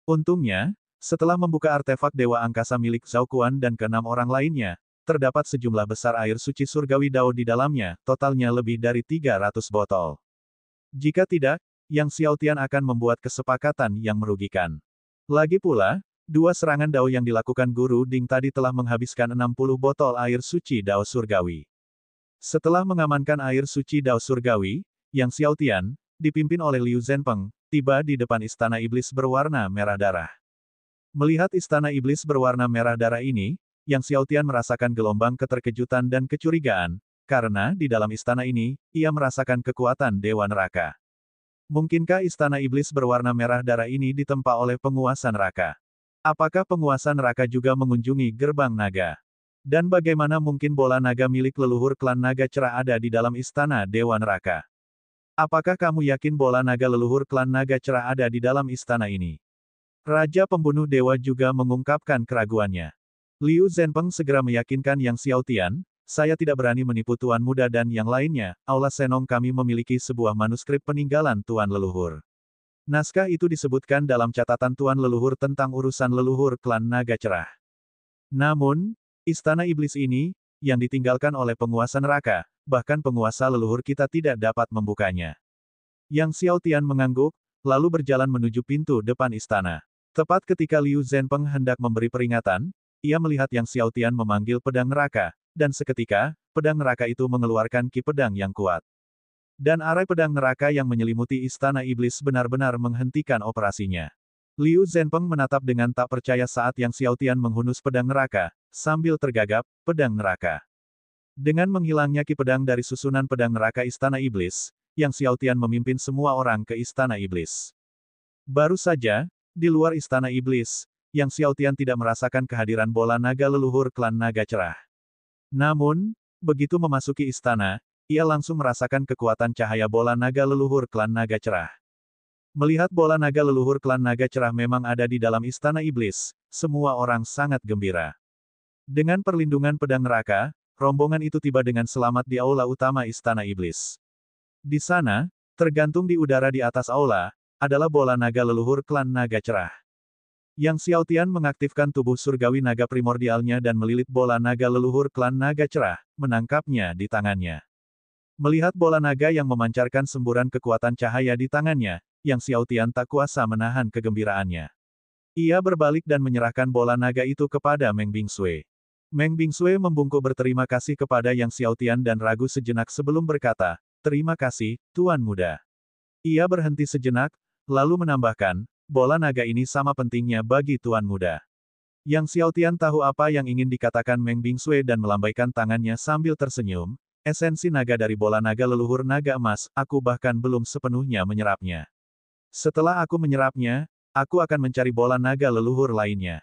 Untungnya, setelah membuka artefak Dewa Angkasa milik Zhao Kuan dan ke-6 orang lainnya, terdapat sejumlah besar air suci surgawi Dao di dalamnya, totalnya lebih dari 300 botol. Jika tidak, Yang Xiaotian akan membuat kesepakatan yang merugikan. Lagi pula, dua serangan Dao yang dilakukan Guru Ding tadi telah menghabiskan 60 botol air suci Dao surgawi. Setelah mengamankan air suci Dao surgawi, Yang Xiaotian, dipimpin oleh Liu Zhenpeng, tiba di depan istana iblis berwarna merah darah. Melihat istana iblis berwarna merah darah ini, Yang Xiaotian merasakan gelombang keterkejutan dan kecurigaan, karena di dalam istana ini, ia merasakan kekuatan Dewa Neraka. Mungkinkah istana iblis berwarna merah darah ini ditempa oleh penguasa neraka? Apakah penguasa neraka juga mengunjungi gerbang naga? Dan bagaimana mungkin bola naga milik leluhur klan naga cerah ada di dalam istana Dewa Neraka? Apakah kamu yakin bola naga leluhur klan naga cerah ada di dalam istana ini? Raja pembunuh dewa juga mengungkapkan keraguannya. Liu Zhenpeng segera meyakinkan Yang Xiaotian, saya tidak berani menipu Tuan Muda dan yang lainnya, Aula Senong kami memiliki sebuah manuskrip peninggalan Tuan Leluhur. Naskah itu disebutkan dalam catatan Tuan Leluhur tentang urusan leluhur klan naga cerah. Namun, istana iblis ini, yang ditinggalkan oleh penguasa neraka, bahkan penguasa leluhur kita tidak dapat membukanya. Yang Xiaotian mengangguk, lalu berjalan menuju pintu depan istana. Tepat ketika Liu Zhenpeng hendak memberi peringatan, ia melihat Yang Xiaotian memanggil pedang neraka, dan seketika, pedang neraka itu mengeluarkan ki pedang yang kuat. Dan arai pedang neraka yang menyelimuti istana iblis benar-benar menghentikan operasinya. Liu Zhenpeng menatap dengan tak percaya saat Yang Xiaotian menghunus pedang neraka, sambil tergagap, pedang neraka. Dengan menghilangnya ki pedang dari susunan pedang neraka istana iblis, Yang Xiaotian memimpin semua orang ke istana iblis. Baru saja, di luar istana iblis, Yang Xiaotian tidak merasakan kehadiran bola naga leluhur klan naga cerah. Namun, begitu memasuki istana, ia langsung merasakan kekuatan cahaya bola naga leluhur klan naga cerah. Melihat bola naga leluhur klan naga cerah memang ada di dalam istana iblis, semua orang sangat gembira. Dengan perlindungan pedang neraka, rombongan itu tiba dengan selamat di aula utama istana iblis. Di sana, tergantung di udara di atas aula, adalah bola naga leluhur klan naga cerah. Yang Xiaotian mengaktifkan tubuh surgawi naga primordialnya dan melilit bola naga leluhur klan naga cerah, menangkapnya di tangannya. Melihat bola naga yang memancarkan semburan kekuatan cahaya di tangannya, Yang Xiaotian tak kuasa menahan kegembiraannya. Ia berbalik dan menyerahkan bola naga itu kepada Meng Bingsui. Meng Bingsui membungkuk berterima kasih kepada Yang Xiaotian dan ragu sejenak sebelum berkata, "Terima kasih, Tuan Muda." Ia berhenti sejenak, lalu menambahkan, bola naga ini sama pentingnya bagi Tuan Muda. Yang Xiaotian tahu apa yang ingin dikatakan Meng Bingsui dan melambaikan tangannya sambil tersenyum. Esensi naga dari bola naga leluhur naga emas, aku bahkan belum sepenuhnya menyerapnya. Setelah aku menyerapnya, aku akan mencari bola naga leluhur lainnya.